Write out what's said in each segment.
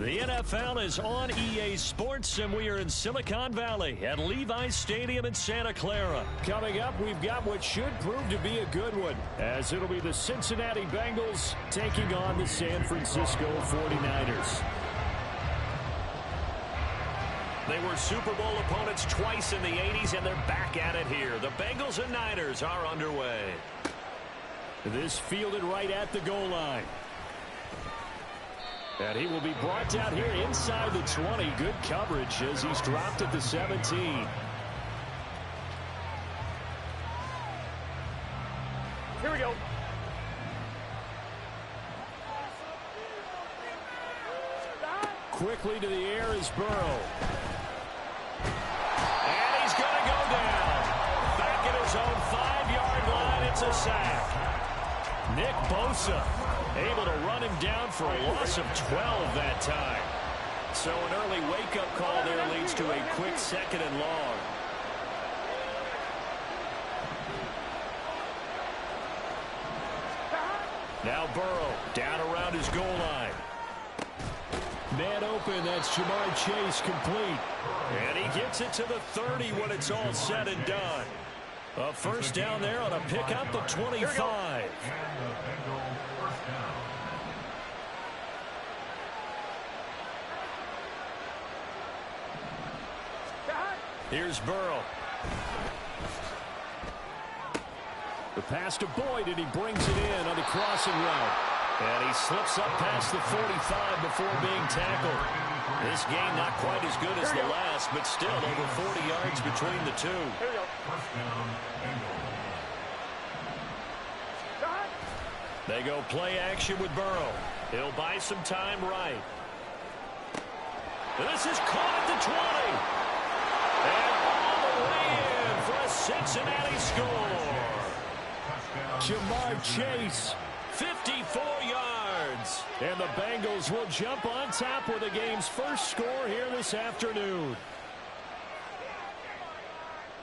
The NFL is on EA Sports, and we are in Silicon Valley at Levi's Stadium in Santa Clara. Coming up, we've got what should prove to be a good one, as it'll be the Cincinnati Bengals taking on the San Francisco 49ers. They were Super Bowl opponents twice in the 80s, and they're back at it here. The Bengals and Niners are underway. This fielded right at the goal line. And he will be brought down here inside the 20. Good coverage as he's dropped at the 17. Here we go. Quickly to the air is Burrow. And he's going to go down. Back at his own 5-yard line, it's a sack. Nick Bosa able to run him down for a loss of 12 that time. So an early wake-up call there leads to a quick 2nd and long. Now Burrow down around his goal line. Man open, that's Jamar Chase complete. And he gets it to the 30 when it's all said and done. A first down there on a pickup of 25. Here's Burrow. The pass to Boyd, and he brings it in on the crossing route. And he slips up past the 45 before being tackled. This game not quite as good as the last, but still over 40 yards between the two. They go play action with Burrow. He'll buy some time right. This is caught at the 20. And all the way in for a Cincinnati score. Jamar Chase. 54 yards. And the Bengals will jump on top with the game's first score here this afternoon.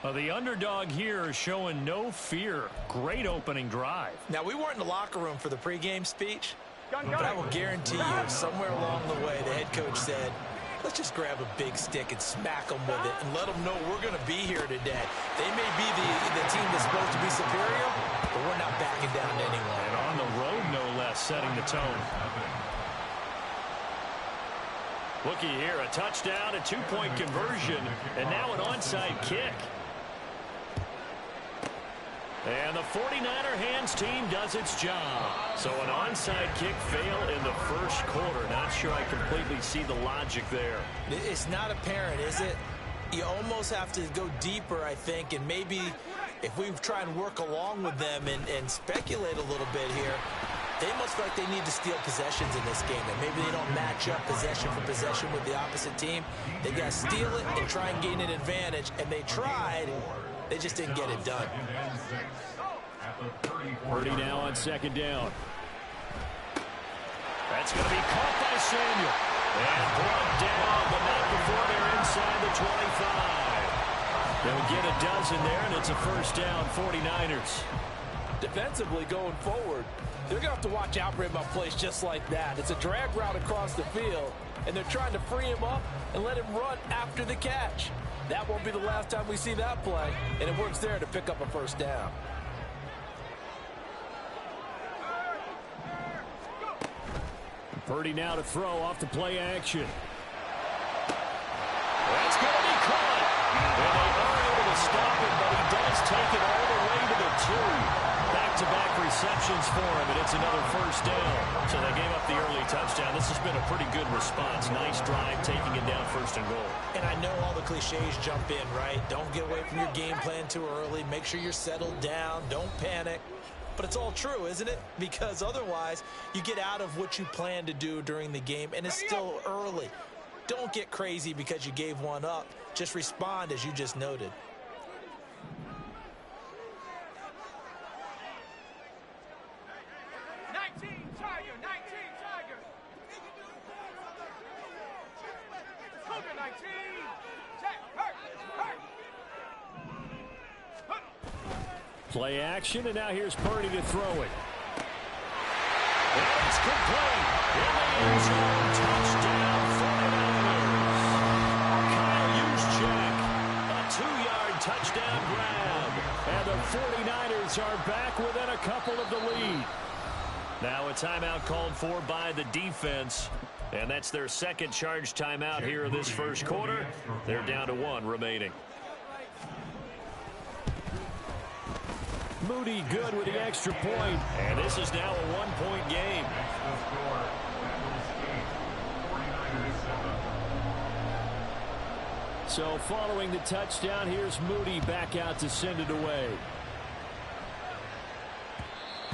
The underdog here is showing no fear. Great opening drive. Now, we weren't in the locker room for the pregame speech, but I will guarantee you somewhere along the way the head coach said, let's just grab a big stick and smack them with it and let them know we're going to be here today. They may be the team that's supposed to be superior, but we're not backing down to anyone. And on the road, no less, setting the tone. Looky here, a touchdown, a 2-point conversion, and now an onside kick. And the 49er hands team does its job. So an onside kick fail in the first quarter. Not sure I completely see the logic there. It's not apparent, is it? You almost have to go deeper, I think, and maybe if we try and work along with them and speculate a little bit here, they must feel like they need to steal possessions in this game, and maybe they don't match up possession for possession with the opposite team. They got to steal it and try and gain an advantage, and they tried. They just didn't get it done. Purdy now on 2nd down. That's going to be caught by Samuel. And brought down, but not before they're inside the 25. They'll get a dozen there, and it's a first down, 49ers. Defensively going forward, they're going to have to watch out for him on plays just like that. It's a drag route across the field, and they're trying to free him up and let him run after the catch. That won't be the last time we see that play, and it works there to pick up a first down. Purdy now to throw off the play action. That's going to be caught. And they are able to stop him, but he does take it all the way to the 2. Back-to-back receptions for him, and it's another first down. So they gave up the early touchdown. This has been a pretty good response. Nice drive, taking it down 1st and goal. And I know all the cliches jump in, right? Don't get away from your game plan too early. Make sure you're settled down. Don't panic. But it's all true, isn't it? Because otherwise, you get out of what you plan to do during the game, and it's still early. Don't get crazy because you gave one up. Just respond as you just noted. Play action, and now here's Purdy to throw it. And it's complete. In the end zone, touchdown first down grab. And the 49ers are back within a couple of the lead. Now a timeout called for by the defense. And that's their second charge timeout here in this first quarter. They're down to 1 remaining. Moody good with the extra point. And this is now a 1-point game. So following the touchdown, here's Moody back out to send it away.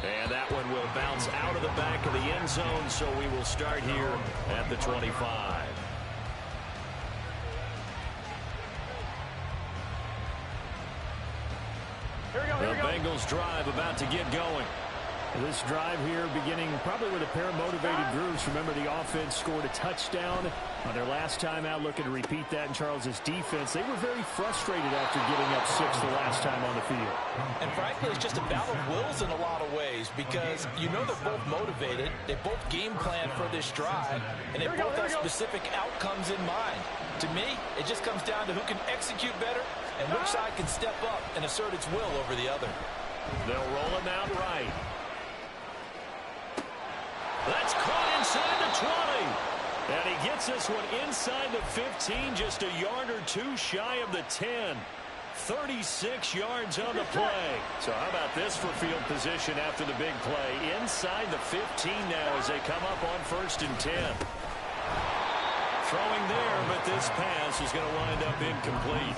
And that one will bounce out of the back of the end zone, so we will start here at the 25. The Bengals drive about to get going. This drive here beginning probably with a pair of motivated groups. Remember, the offense scored a touchdown on their last time out, looking to repeat that in Charles's defense. They were very frustrated after giving up 6 the last time on the field. And frankly, it's just a battle of wills in a lot of ways because you know they're both motivated. They both game plan for this drive, and they both have specific outcomes in mind. To me, it just comes down to who can execute better and which side can step up and assert its will over the other. They'll roll him out right. That's caught inside the 20. And he gets this one inside the 15, just a yard or 2 shy of the 10. 36 yards on the play. So how about this for field position after the big play? Inside the 15 now as they come up on 1st and 10. Throwing there, but this pass is going to wind up incomplete.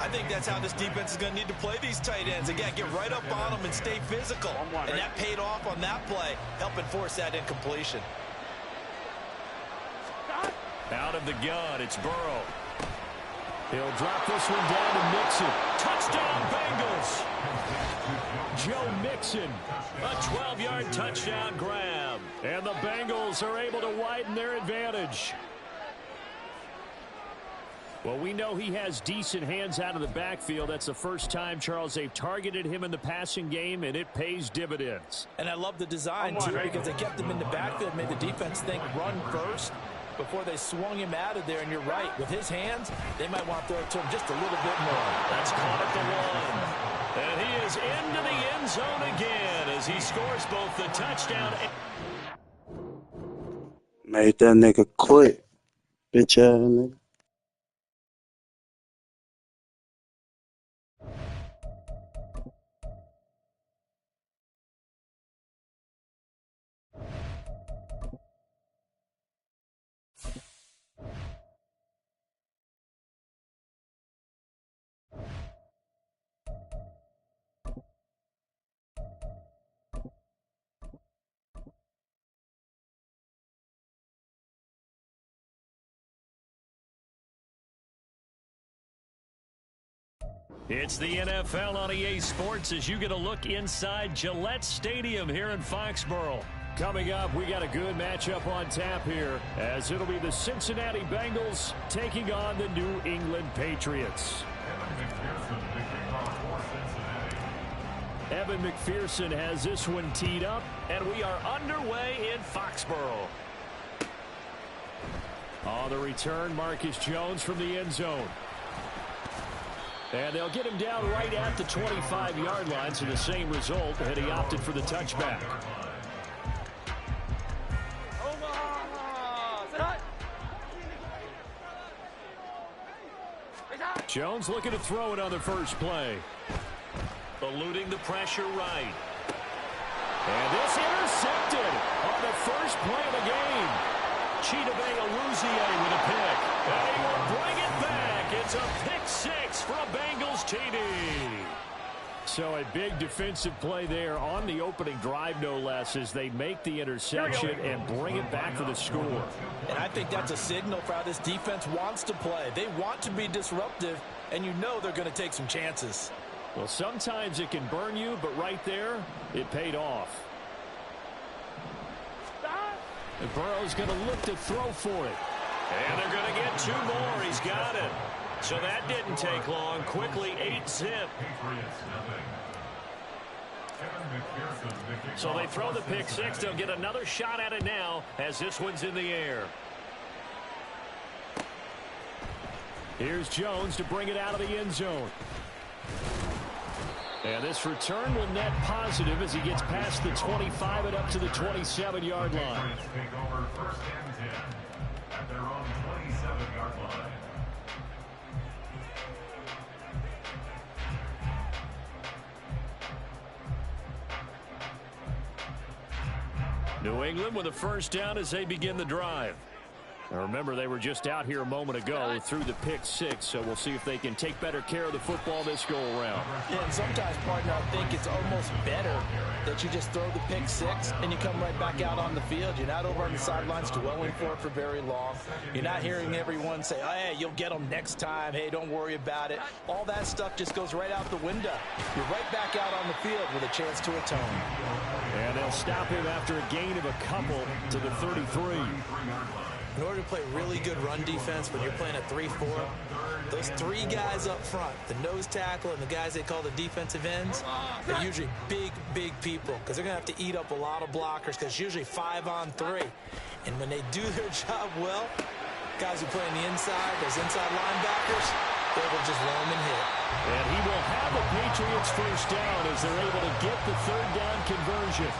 I think that's how this defense is going to need to play these tight ends. Again, get right up on them and stay physical. And that paid off on that play, helping force that incompletion. Out of the gun, it's Burrow. He'll drop this one down to Mixon. Touchdown, Bengals! Joe Mixon. A 12-yard touchdown grab. And the Bengals are able to widen their advantage. Well, we know he has decent hands out of the backfield. That's the first time, Charles, they've targeted him in the passing game, and it pays dividends. And I love the design, too, because they kept him in the backfield, made the defense think run first before they swung him out of there. And you're right, with his hands, they might want to throw it to him just a little bit more. That's caught at the 1. And he is into the end zone again as he scores both the touchdown and... Made that nigga quit. Bitch ass nigga. It's the NFL on EA Sports as you get a look inside Gillette Stadium here in Foxborough. Coming up, we got a good matchup on tap here as it'll be the Cincinnati Bengals taking on the New England Patriots. Evan McPherson has this one teed up, and we are underway in Foxborough. On the return, Marcus Jones from the end zone. And they'll get him down right at the 25-yard line, so the same result, and he opted for the touchback. Jones looking to throw it on the first play. Eluding the pressure right. And this intercepted on the first play of the game. Chidobe Awuzie with a pick. And he will bring it back. It's a pick 6 for a Bengals TD. So a big defensive play there on the opening drive, no less, as they make the interception and bring it back for the score. And I think that's a signal for how this defense wants to play. They want to be disruptive, and you know they're going to take some chances. Well, sometimes it can burn you, but right there, it paid off. And Burrow's going to look to throw for it. And they're going to get 2 more. He's got it. So that didn't take long. Quickly, 8-zip. So they throw the pick 6. They'll get another shot at it now as this one's in the air. Here's Jones to bring it out of the end zone. And this return will net positive as he gets past the 25 and up to the 27-yard line. Take over first and 10 at their own 27-yard line. New England with a first down as they begin the drive. Now remember, they were just out here a moment ago through the pick six, so we'll see if they can take better care of the football this go-around. Yeah, and sometimes, partner, I think it's almost better that you just throw the pick six and you come right back out on the field. You're not over on the sidelines dwelling for it for very long. You're not hearing everyone say, oh, hey, you'll get them next time. Hey, don't worry about it. All that stuff just goes right out the window. You're right back out on the field with a chance to atone. And they'll stop him after a gain of a couple to the 33. In order to play really good run defense when you're playing a 3-4, those three guys up front, the nose tackle and the guys they call the defensive ends, they're usually big, big people because they're going to have to eat up a lot of blockers because it's usually 5-on-3. And when they do their job well, guys who play on the inside, those inside linebackers, they will just roam and hit. And he will have the Patriots first down as they're able to get the third down conversion.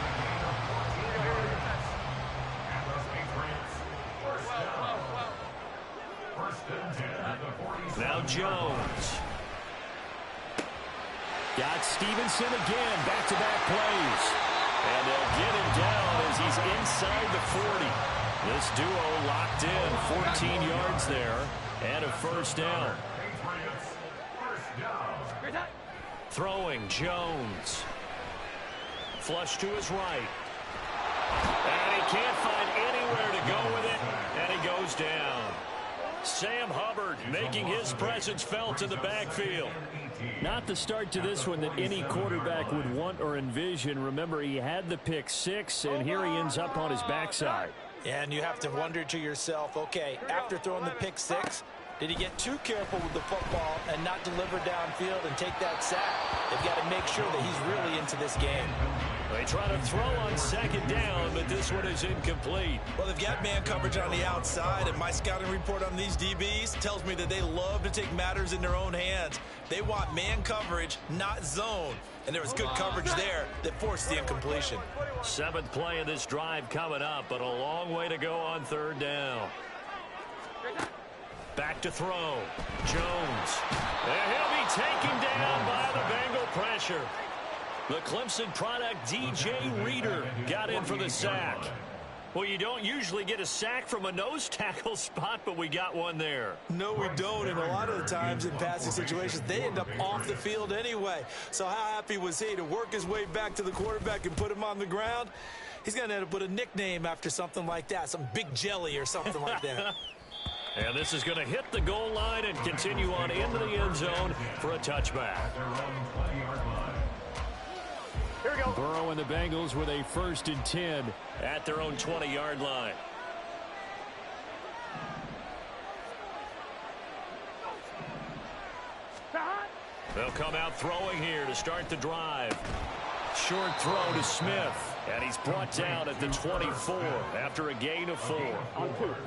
Now Jones. Got Stevenson again, back-to-back plays. And they'll get him down as he's inside the 40. This duo locked in, 14 yards there, and a first down. Throwing, Jones. Flush to his right. And he can't find anywhere to go with it, and he goes down. Sam Hubbard making his presence felt in the backfield. Not the start to this one that any quarterback would want or envision. Remember, he had the pick six, and here he ends up on his backside. And you have to wonder to yourself, okay, after throwing the pick six, did he get too careful with the football and not deliver downfield and take that sack? They've got to make sure that he's really into this game. They try to throw on second down, but this one is incomplete. Well, they've got man coverage on the outside, and my scouting report on these DBs tells me that they love to take matters in their own hands. They want man coverage, not zone. And there was good coverage there that forced the incompletion. Seventh play of this drive coming up, but a long way to go on third down. Back to throw. Jones. And he'll be taken down by the Bengal pressure. The Clemson product, DJ Reader, got in for the sack. Well, you don't usually get a sack from a nose tackle spot, but we got one there. No, we don't, and a lot of the times in passing situations, they end up off the field anyway. So how happy was he to work his way back to the quarterback and put him on the ground? He's going to end up with a nickname after something like that, some Big Jelly or something like that. And this is going to hit the goal line and continue on into the end zone for a touchback. Here we go. Burrow and the Bengals with a 1st and 10 at their own 20-yard line. They'll come out throwing here to start the drive. Short throw to Smith, and he's brought down at the 24 after a gain of 4.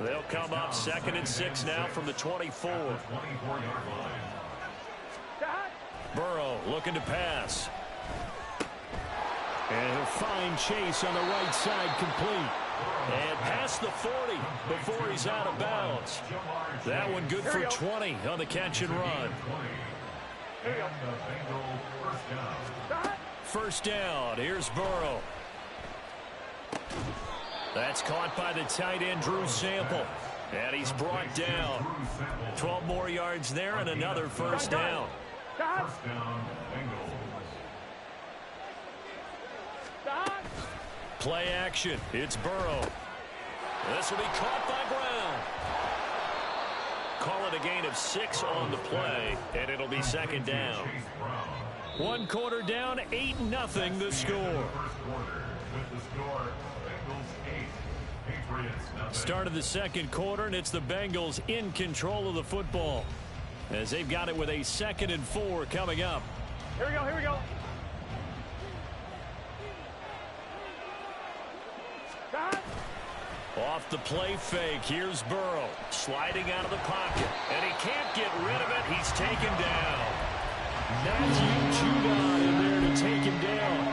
They'll come up 2nd and 6 now from the 24. Burrow looking to pass. And he'll find Chase on the right side complete. And past the 40 before he's out of bounds. That one good for 20 on the catch and run. First down, here's Burrow. That's caught by the tight end, Drew Sample. And he's brought down. 12 more yards there and another first down. First down, Bengals. Play action. It's Burrow. This will be caught by Brown. Call it a gain of 6 on the play, and it'll be 2nd down. 1 quarter down, 8-0 the score. Start of the 2nd quarter, and it's the Bengals in control of the football as they've got it with a 2nd and 4 coming up. Here we go, here we go. Off the play fake, here's Burrow, sliding out of the pocket, and he can't get rid of it. He's taken down. Matthew Judon in there to take him down.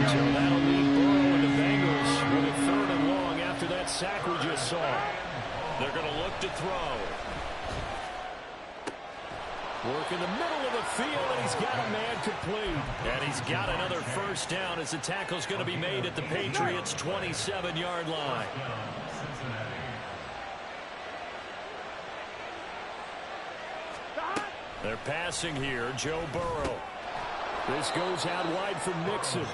So that'll leave Burrow and the Bengals with a 3rd and long after that sack we just saw. They're going to look to throw. Work in the middle of the field, and he's got a man complete. And he's got another first down as the tackle's going to be made at the Patriots' 27-yard line. They're passing here, Joe Burrow. This goes out wide for Mixon.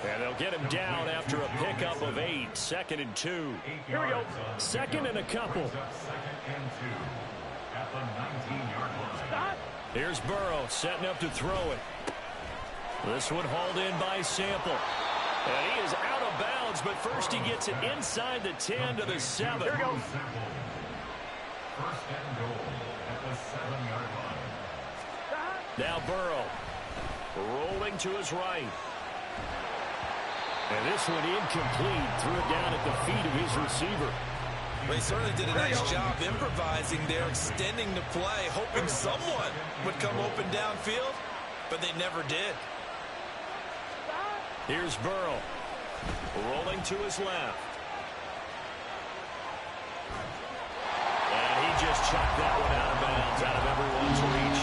And they'll get him down after a pickup of 8. 2nd and 2. Here we go. 2nd and a couple. Here's Burrow setting up to throw it. This one hauled in by Sample. And he is out of bounds, but first he gets it inside the 10 to the 7. Here we go. First and goal at the 7-yard line. Now Burrow rolling to his right. And this one incomplete. Threw it down at the feet of his receiver. They certainly did a nice job improvising there, extending the play, hoping someone would come open downfield, but they never did. Here's Burrow rolling to his left. And he just chucked that one out of bounds, out of everyone's reach.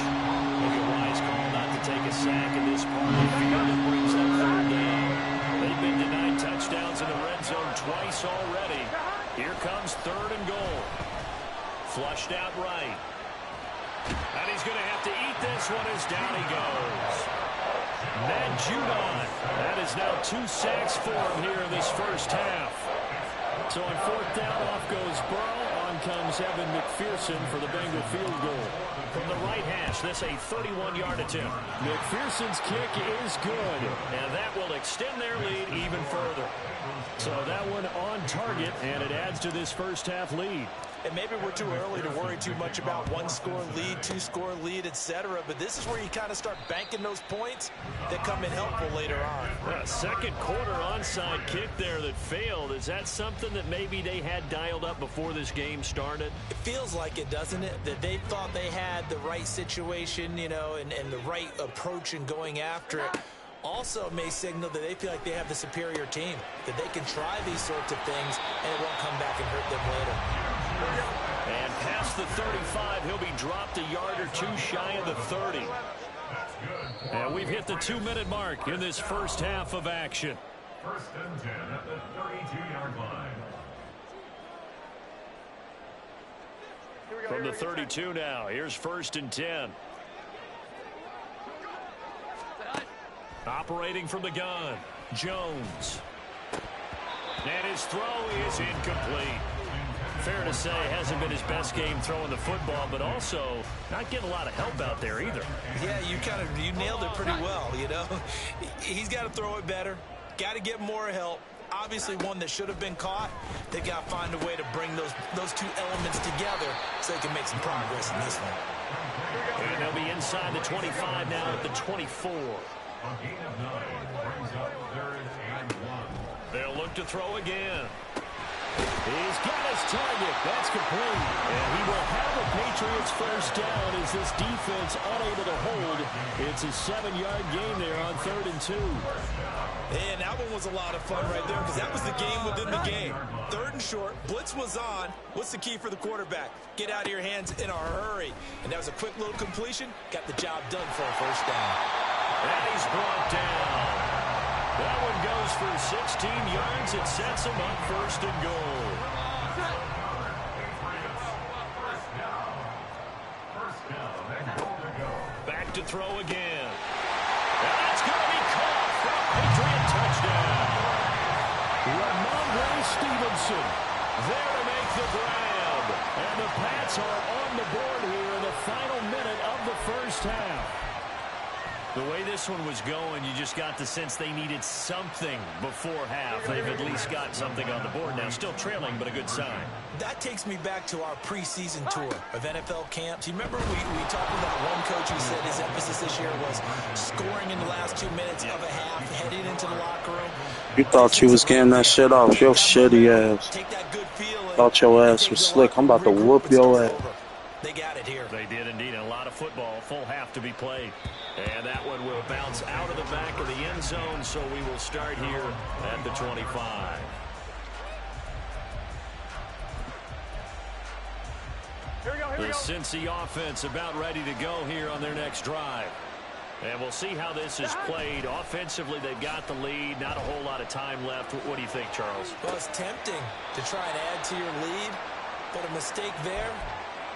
Maybe a wise call not to take a sack in this part of the field that brings that 3rd down. They've been denied touchdowns in the red zone twice already. Here comes 3rd and goal. Flushed out right. And he's going to have to eat this one as down he goes. Ned Judon. That is now 2 sacks for him here in this first half. So on 4th down, off goes Burrow. On comes Evan McPherson for the Bengal field goal. From the right hash, this a 31-yard attempt. McPherson's kick is good. And that will extend their lead even further. So that one on target, and it adds to this first half lead. And maybe we're too early to worry too much about 1-score lead, 2-score lead, etc. But this is where you kind of start banking those points that come in helpful later on. A 2nd quarter onside kick there that failed. Is that something that maybe they had dialed up before this game started? It feels like it, doesn't it? That they thought they had the right situation, you know, and the right approach in going after it. Also may signal that they feel like they have the superior team, that they can try these sorts of things and it won't come back and hurt them later. And past the 35, he'll be dropped a yard or 2 shy of the 30. And we've hit the 2-minute mark in this first half of action. First and 10 at the 32-yard line. From the 32 now, here's 1st and 10. Operating from the gun, Jones. And his throw is incomplete. Fair to say, hasn't been his best game throwing the football, but also not getting a lot of help out there either. Yeah, you nailed it pretty well, you know. He's got to throw it better, got to get more help. Obviously one that should have been caught. They've got to find a way to bring those 2 elements together so they can make some progress in this one. And they'll be inside the 25 now at the 24. A gain of 9 brings up 3rd and 1. They'll look to throw again. He's got his target. That's complete. And he will have a Patriots first down as this defense unable to hold. It's a 7-yard gain there on 3rd and 2. And that one was a lot of fun right there because that was the game within the game. 3rd and short, blitz was on. What's the key for the quarterback? Get out of your hands in a hurry. And that was a quick little completion. Got the job done for a first down. And he's brought down. That one goes for 16 yards. It sets him up 1st and goal. Back to throw again. And that's going to be caught for a Patriot touchdown. Ramondre Stevenson There to make the grab. and the Pats are on the board here in the final minute of the first half. The way this one was going, you just got the sense they needed something before half. They've at least got something on the board now. Still trailing, but a good sign. That takes me back to our preseason tour of NFL camps. You remember we talked about one coach who said his emphasis this year was scoring in the last 2 minutes of a half, heading into the locker room. You thought you was getting that shit off your shitty ass. Take that good feeling. Thought your ass was slick. I'm about to whoop your ass. They got it here. They did indeed. A lot of football. Full half to be played. And that one will bounce out of the so we will start here at the 25. The Cincy offense about ready to go here on their next drive. And we'll see how this is played. Offensively, they've got the lead. Not a whole lot of time left. What do you think, Charles? Well, it's tempting to try and add to your lead, but a mistake there,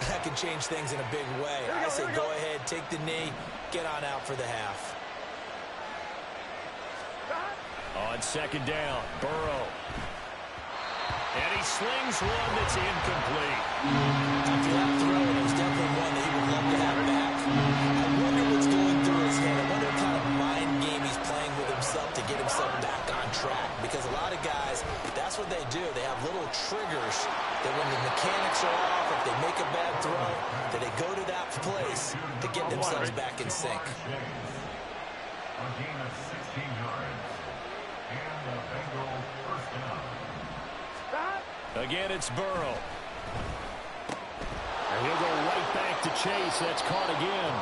that can change things in a big way. I say go ahead, take the knee, get on out for the half. On second down, Burrow. And he slings one that's incomplete. That throw was definitely one that he would love to have back. I wonder what's going through his head. I wonder what kind of mind game he's playing with himself to get himself back on track. Because a lot of guys, that's what they do. They have little triggers that when the mechanics are off, if they make a bad throw, that they go to that place to get themselves back in sync. A gain of 16 yards. And the Bengals first down. Again, it's Burrow. And he'll go right back to Chase. That's caught again.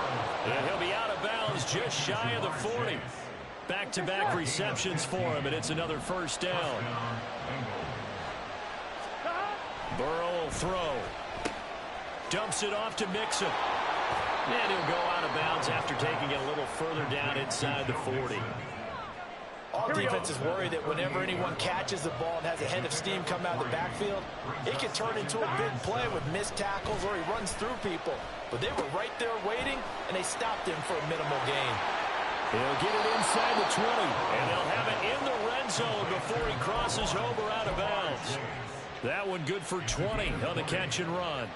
And he'll be out of bounds just shy of the 40. Back-to-back receptions for him, and it's another first down. Burrow will throw. Dumps it off to Mixon. And he'll go out of bounds after taking it a little further down inside the 40. All defenses worry that whenever anyone catches the ball and has a head of steam come out of the backfield, it can turn into a big play with missed tackles or he runs through people. But they were right there waiting, and they stopped him for a minimal gain. He'll get it inside the 20, and they'll have it in the red zone before he crosses over out of bounds. That one good for 20 on the catch and run.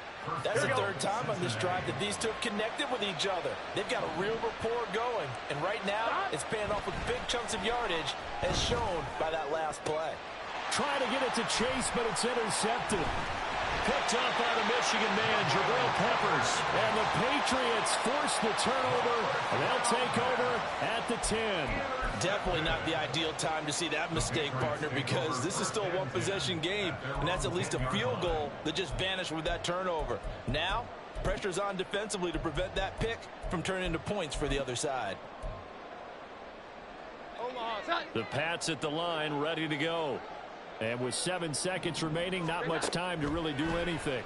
That's the third time on this drive that these two have connected with each other. They've got a real rapport going, and right now it's paying off with big chunks of yardage, as shown by that last play. Trying to get it to Chase, but it's intercepted. Picked up by the Michigan man, Jabril Peppers. And the Patriots force the turnover, and they'll take over at the 10. Definitely not the ideal time to see that mistake, partner, because this is still a one-possession game, and that's at least a field goal that just vanished with that turnover. Now, pressure's on defensively to prevent that pick from turning into points for the other side. The Pats at the line, ready to go. And with 7 seconds remaining, not much time to really do anything.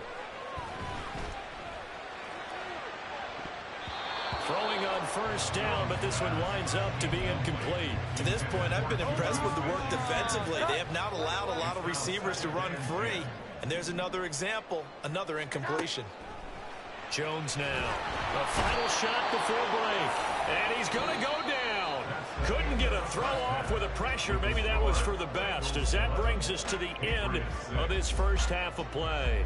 Throwing on first down, but this one winds up to be incomplete. To this point, I've been impressed with the work defensively. They have not allowed a lot of receivers to run free. And there's another example, another incompletion. Jones now. A final shot before break. And he's going to go down. Couldn't get a throw off with the pressure. Maybe that was for the best, as that brings us to the end of this first half of play.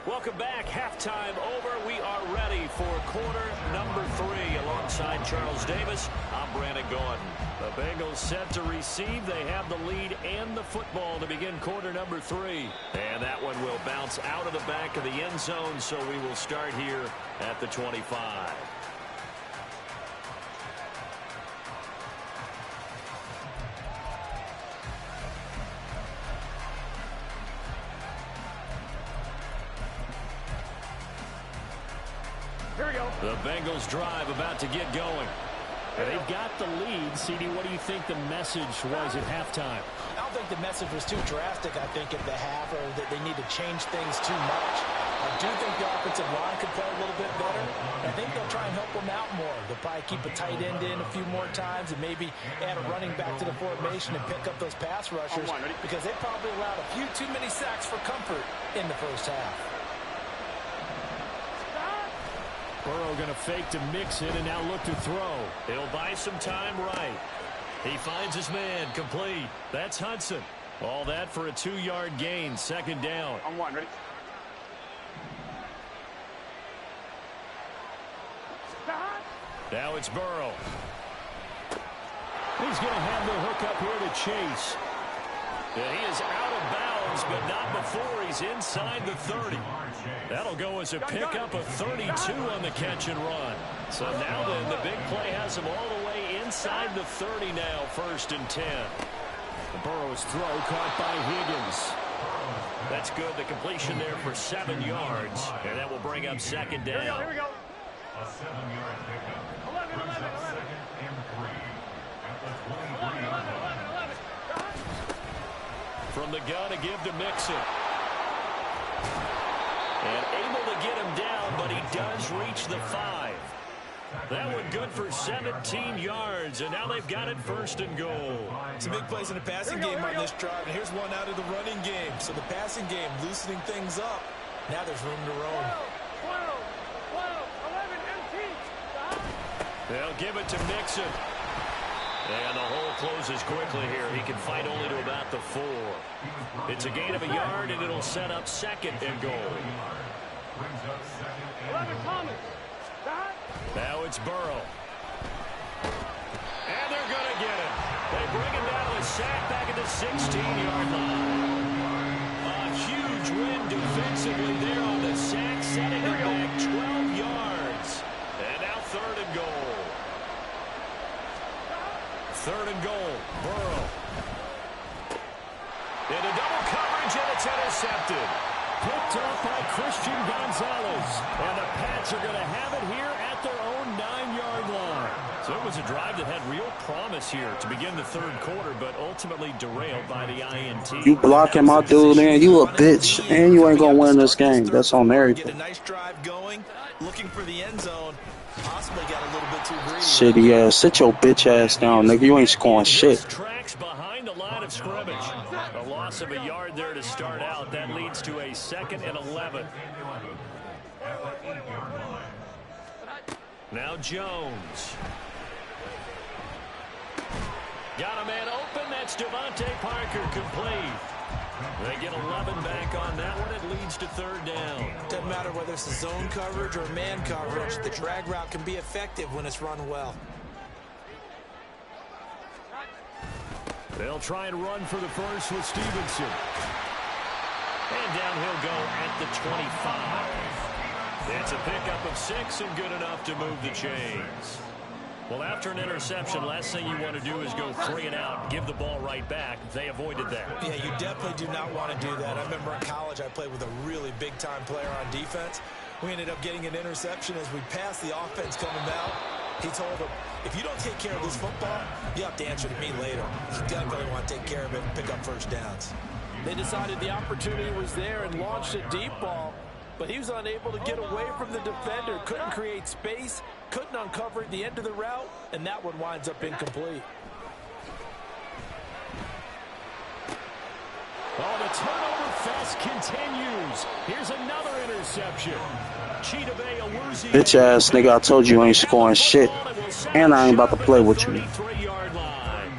Welcome back. Halftime over. We are ready for quarter number 3. Alongside Charles Davis, I'm Brandon Gordon. The Bengals set to receive. They have the lead and the football to begin quarter number 3. And that one will bounce out of the back of the end zone, so we will start here at the 25. The Bengals drive about to get going. And they've got the lead. CD, what do you think the message was at halftime? I don't think the message was too drastic, I think, at the half, or that they need to change things too much. I do think the offensive line could play a little bit better. I think they'll try and help them out more. They'll probably keep a tight end in a few more times and maybe add a running back to the formation and pick up those pass rushers, because they probably allowed a few too many sacks for comfort in the first half. Burrow going to fake to Mixon and now look to throw. He'll buy some time right. He finds his man, complete. That's Hudson. All that for a 2-yard gain, second down. On one, ready? Now it's Burrow. He's going to have the hook up here to Chase. And he is out of bounds, but not before he's inside the 30. That'll go as a pickup of 32 on the catch and run. So now then, the big play has him all the way inside the 30 now, 1st and 10. Burrow's throw caught by Higgins. That's good. The completion there for 7 yards. And that will bring up 2nd down. A 7-yard pickup. Brings up 2nd and 3 at the 23-yard line. From the gun, a give to Mixon. And able to get him down, but he does reach the 5. That one good for 17 yards, and now they've got it 1st and goal. Some big plays in the passing game on this drive, and here's one out of the running game. So the passing game loosening things up. Now there's room to roam. 12, 11, 18. They'll give it to Mixon. And the hole closes quickly here. He can fight only to about the 4. It's a gain of a yard, and it'll set up 2nd and goal. Brings up 2nd and goal. Now it's Burrow. And they're going to get him. They bring him down to a sack back at the 16-yard line. A huge win defensively there on the sack, setting him back 12 yards. And now 3rd and goal. 3rd and goal. Burrow. Into double coverage, and it's intercepted. Picked up by Christian Gonzalez. And the Pats are going to have it here at their own 9-yard line. So it was a drive that had real promise here to begin the 3rd quarter, but ultimately derailed by the INT. You blocking my dude, man. You a bitch, and you ain't gonna win this game. That's on everything. Get a nice drive going, looking for the end zone. Possibly got a little bit too greedy. Shitty ass. Sit your bitch ass down, nigga. You ain't scoring shit. Tracks behind the line of scrimmage. A loss of a yard there to start out. That leads to a 2nd and 11. Now Jones. Got a man open. That's Devontae Parker complete. They get 11 back on that one. It leads to 3rd down. Doesn't matter whether it's a zone coverage or man coverage. The drag route can be effective when it's run well. They'll try and run for the first with Stevenson. And down he'll go at the 25. It's a pickup of 6 and good enough to move the chains. Well, after an interception, last thing you want to do is go 3 and out, give the ball right back. They avoided that. Yeah, you definitely do not want to do that. I remember in college I played with a really big-time player on defense. We ended up getting an interception as we passed the offense coming out. He told him, if you don't take care of this football, you have to answer to me later. You definitely want to take care of it and pick up 1st downs. They decided the opportunity was there and launched a deep ball, but he was unable to get away from the defender, couldn't create space, couldn't uncover the end of the route, and that one winds up incomplete. Oh, the turnover fest continues. Here's another interception. Bitch ass nigga, I told you ain't scoring shit. And I ain't about to play with you. 33-yard line.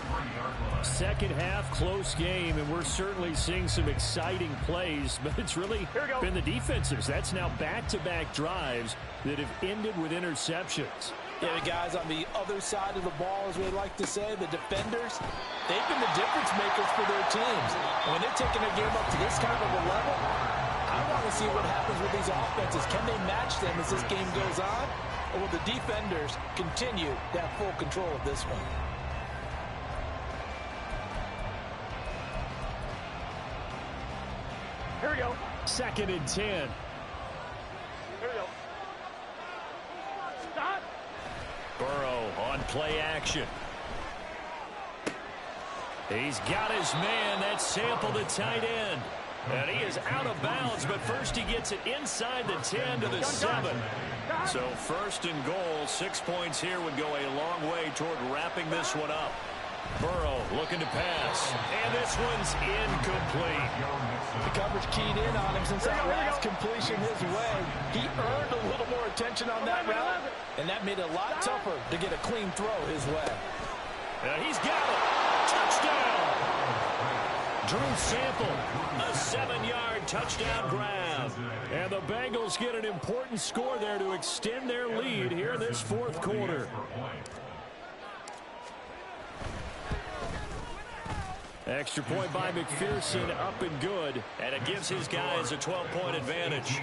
Second half, close game, and we're certainly seeing some exciting plays, but it's really been the defensives. That's now back-to-back drives that have ended with interceptions. Yeah, the guys on the other side of the ball, as we like to say, the defenders, they've been the difference makers for their teams. And when they're taking their game up to this kind of a level, I want to see what happens with these offenses. Can they match them as this game goes on? Or will the defenders continue to have full control of this one? Here we go. 2nd and 10. Here we go. Stop. Burrow on play action. He's got his man. That's Sample, the tight end. And he is out of bounds, but first he gets it inside the 10 to the 7. So 1st and goal, 6 points here would go a long way toward wrapping this one up. Burrow looking to pass, and this one's incomplete. The coverage keyed in on him since that last completion his way. He earned a little more attention on that route, and that made it a lot tougher to get a clean throw his way. And he's got it. Touchdown. Drew Sample, a 7-yard touchdown grab. And the Bengals get an important score there to extend their lead here in this 4th quarter. Extra point by McPherson, up and good. And it gives his guys a 12-point advantage.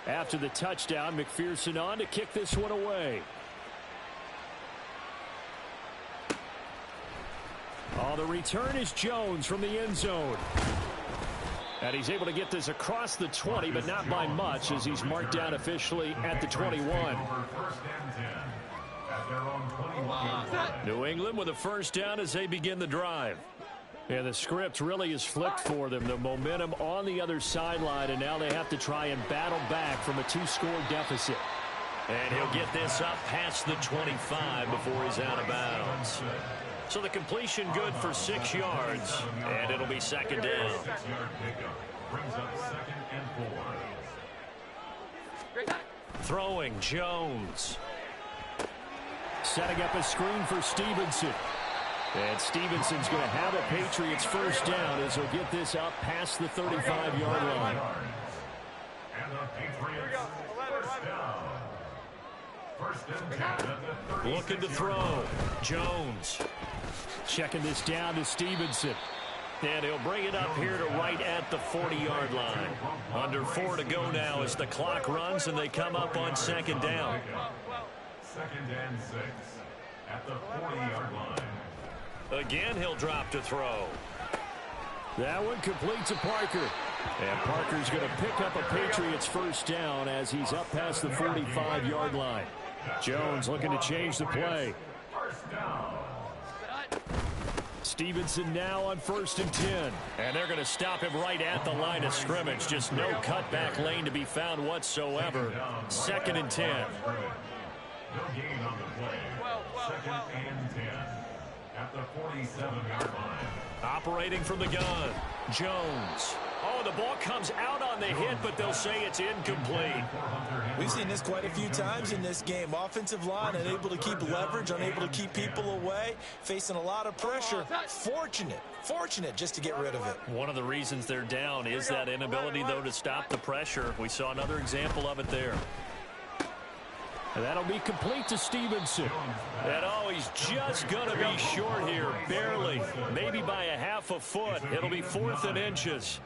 After the touchdown, McPherson on to kick this one away. Oh, the return is Jones from the end zone. And he's able to get this across the 20, but not by much, as he's marked down officially at the 21. New England with a first down as they begin the drive. And the script really is flipped for them. The momentum on the other sideline, and now they have to try and battle back from a 2-score deficit. And he'll get this up past the 25 before he's out of bounds. So the completion good for 6 yards, and it'll be second down. Throwing Jones. Setting up a screen for Stevenson. And Stevenson's going to have a Patriots first down as he'll get this up past the 35-yard line. And the Patriots first down. Looking to throw. Jones. Checking this down to Stevenson. And he'll bring it up here to right at the 40-yard line. Under 4 to go now as the clock runs and they come up on second down. Second and 6 at the 40-yard line. Again, he'll drop to throw. That one complete to Parker. And Parker's going to pick up a Patriots first down as he's up past the 45-yard line. Jones looking to change the play. First down. Stevenson now on 1st and 10. And they're going to stop him right at the line of scrimmage. Just no cutback lane to be found whatsoever. 2nd and 10. No gain on the play. Second and 10 at the 47-yard line. Operating from the gun. Jones. Oh, the ball comes out on the hit, but they'll say it's incomplete. We've seen this quite a few times in this game. Offensive line unable to keep leverage, unable to keep people away, facing a lot of pressure. Fortunate just to get rid of it. One of the reasons they're down is that inability, though, to stop the pressure. We saw another example of it there. And that'll be complete to Stevenson. And oh, he's just going to be short here, barely. Maybe by a half a foot. It'll be 4th and inches.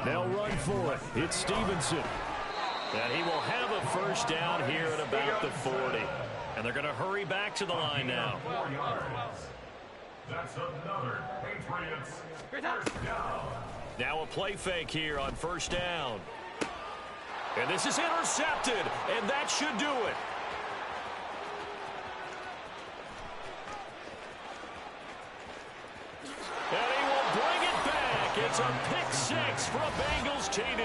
They'll run for it. It's Stevenson. And he will have a first down here at about the 40. And they're going to hurry back to the line now. 4 yards. That's another Patriots first down. Now a play fake here on first down. And this is intercepted, and that should do it. And he will bring it back. It's a pick 6 for a Bengals TD.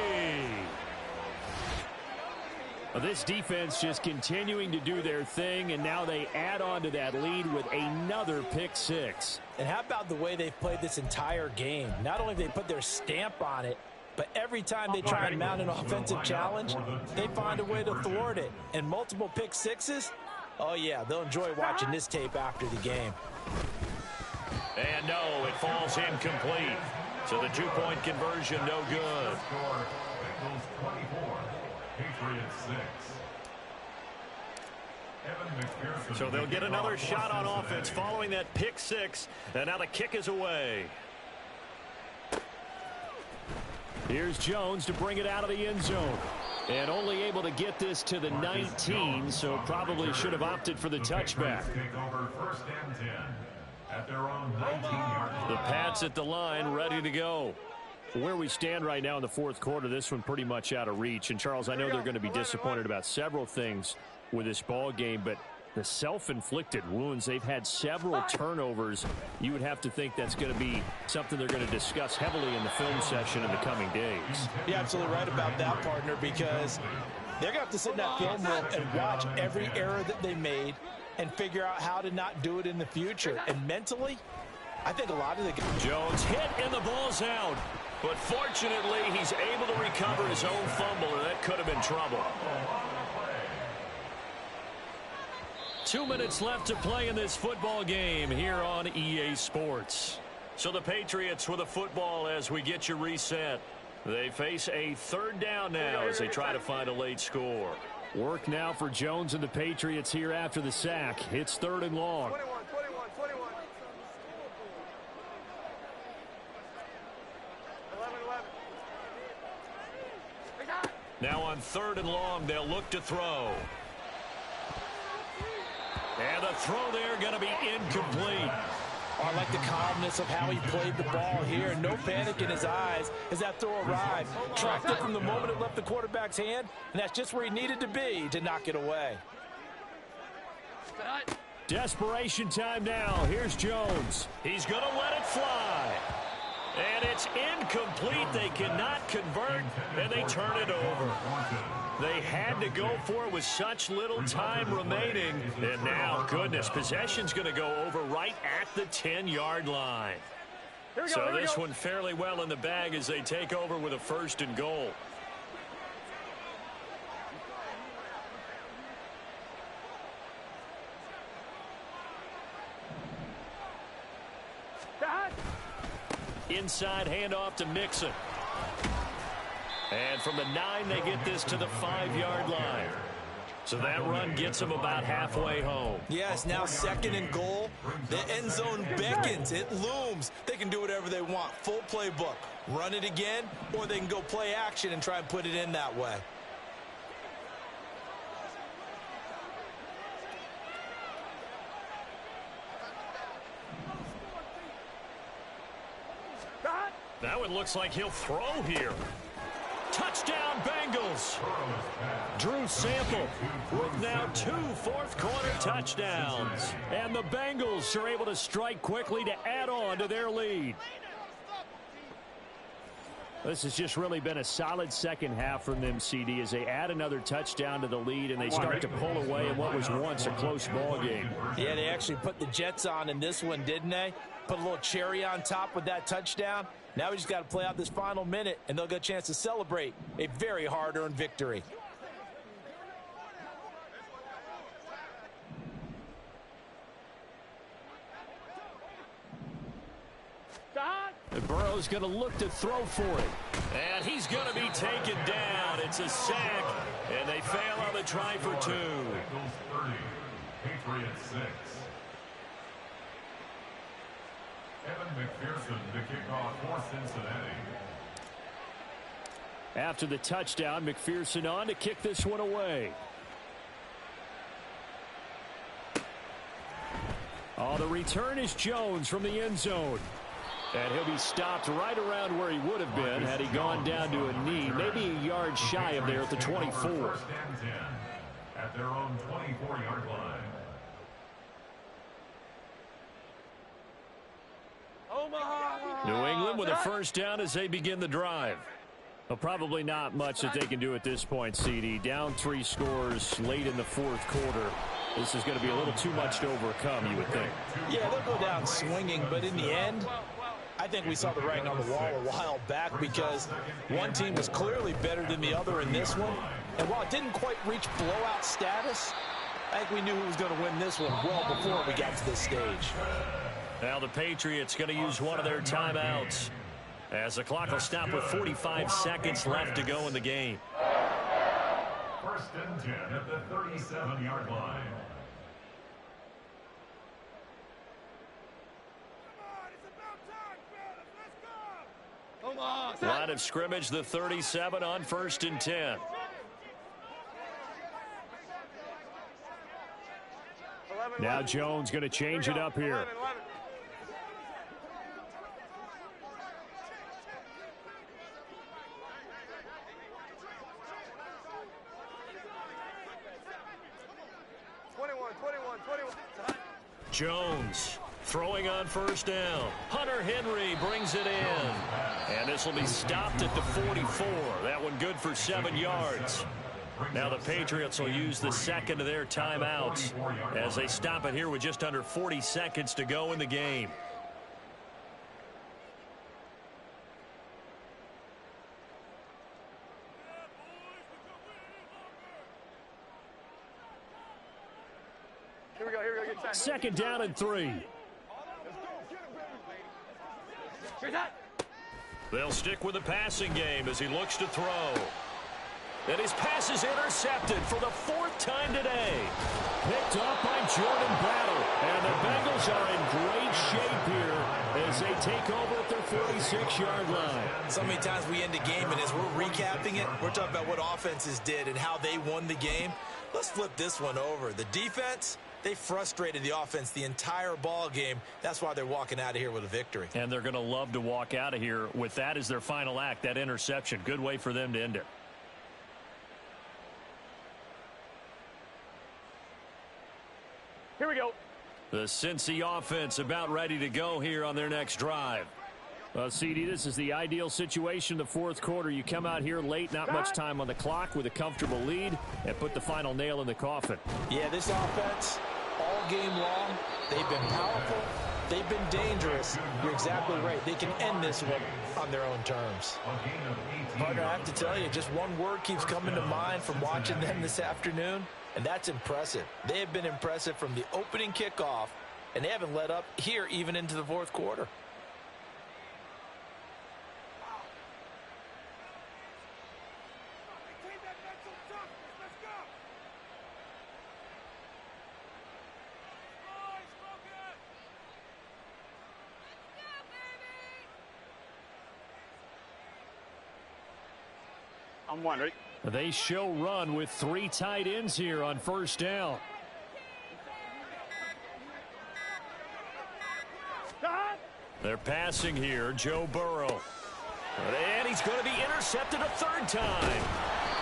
Well, this defense just continuing to do their thing, and now they add on to that lead with another pick 6. And how about the way they've played this entire game? Not only have they put their stamp on it, but every time they try and mount an offensive challenge, they find a way to thwart it. And multiple pick 6s, oh yeah, they'll enjoy watching this tape after the game. And no, it falls incomplete. So the 2-point conversion, no good. Bengals 24, Patriots 6. So they'll get another shot on offense following that pick 6. And now the kick is away. Here's Jones to bring it out of the end zone. And only able to get this to the 19, so probably should have opted for the touchback. Take over 1st and 10 at their own 19-yard line. The Pats at the line, ready to go. Where we stand right now in the 4th quarter, this one pretty much out of reach. And, Charles, I know they're going to be disappointed about several things with this ball game, but the self-inflicted wounds, they've had several turnovers. You would have to think that's going to be something they're going to discuss heavily in the film session in the coming days. You're absolutely right about that, partner, because they're going to have to sit in that film room and watch every error that they made and figure out how to not do it in the future. And mentally, I think a lot of the Jones hit and the ball's out. But fortunately, he's able to recover his own fumble, or that could have been trouble. 2 minutes left to play in this football game here on EA Sports. So the Patriots with a football as we get you reset. They face a 3rd down now as they try to find a late score. Work now for Jones and the Patriots here after the sack. It's 3rd and long. 21. Now on 3rd and long, they'll look to throw. And the throw there going to be incomplete. Oh, I like the calmness of how he played the ball here. No panic in his eyes as that throw arrived. Tracked it from the moment it left the quarterback's hand, and that's just where he needed to be to knock it away. Desperation time now. Here's Jones. He's going to let it fly. And it's incomplete. They cannot convert, and they turn it over. They had to go for it with such little time remaining. And now, goodness, possession's going to go over right at the 10-yard line. So this one fairly well in the bag as they take over with a 1st and goal. Inside handoff to Mixon. And from the 9, they get this to the 5-yard line. So that run gets them about halfway home. Yes, now 2nd and goal. The end zone beckons. It looms. They can do whatever they want. Full playbook. Run it again, or they can go play action and try and put it in that way. That one looks like he'll throw here. Touchdown, Bengals. Drew Sample with now 2 fourth-quarter touchdowns. And the Bengals are able to strike quickly to add on to their lead. This has just really been a solid second half from them, CD, as they add another touchdown to the lead and they start to pull away in what was once a close ball game. Yeah, they actually put the Jets on in this one, didn't they? Put a little cherry on top with that touchdown. Now we just got to play out this final minute, and they'll get a chance to celebrate a very hard-earned victory. And Burrow's going to look to throw for it. And he's going to be taken down. It's a sack, and they fail on the try for 2. Bengals 30, Patriots 6. Evan McPherson to kick off for Cincinnati. After the touchdown, McPherson on to kick this one away. Oh, the return is Jones from the end zone. And he'll be stopped right around where he would have been had he gone down to a knee, maybe a yard shy of there at the 24. 1st and 10 at their own 24-yard line. New England with a 1st down as they begin the drive. Well, probably not much that they can do at this point, CD. Down 3 scores late in the 4th quarter. This is going to be a little too much to overcome, you would think. Yeah, they'll go down swinging, but in the end, I think we saw the writing on the wall a while back because one team was clearly better than the other in this one. And while it didn't quite reach blowout status, I think we knew who was going to win this one well before we got to this stage. Now the Patriots going to use one of their timeouts as the clock will stop with 45 seconds left to go in the game. 1st and 10 at the 37-yard line. Line of scrimmage, the 37 on 1st and 10. Now Jones going to change it up here. Jones throwing on 1st down. Hunter Henry brings it in. And this will be stopped at the 44. That one good for 7 yards. Now the Patriots will use the 2nd of their timeouts as they stop it here with just under 40 seconds to go in the game. Here we go. 2nd down and 3. They'll stick with the passing game as he looks to throw. And his pass is intercepted for the 4th time today. Picked up by Jordan Battle. And the Bengals are in great shape here as they take over at their 46-yard line. So many times we end a game, and as we're recapping it, we're talking about what offenses did and how they won the game. Let's flip this one over. The defense, They frustrated the offense the entire ball game. That's why they're walking out of here with a victory. And they're going to love to walk out of here with that as their final act, that interception. Good way for them to end it. Here we go. The Cincy offense about ready to go here on their next drive. Well, CD, this is the ideal situation in the fourth quarter. You come out here late, not much time on the clock, with a comfortable lead, and put the final nail in the coffin. Yeah, this offense, all game long, they've been powerful, they've been dangerous. You're exactly right. They can end this one on their own terms. Partner, I have to tell you, just one word keeps coming to mind from watching them this afternoon, and that's impressive. They have been impressive from the opening kickoff, and they haven't let up here even into the fourth quarter. I'm one, ready? They show run with 3 tight ends here on first down. They're passing here, Joe Burrow. And he's going to be intercepted a third time.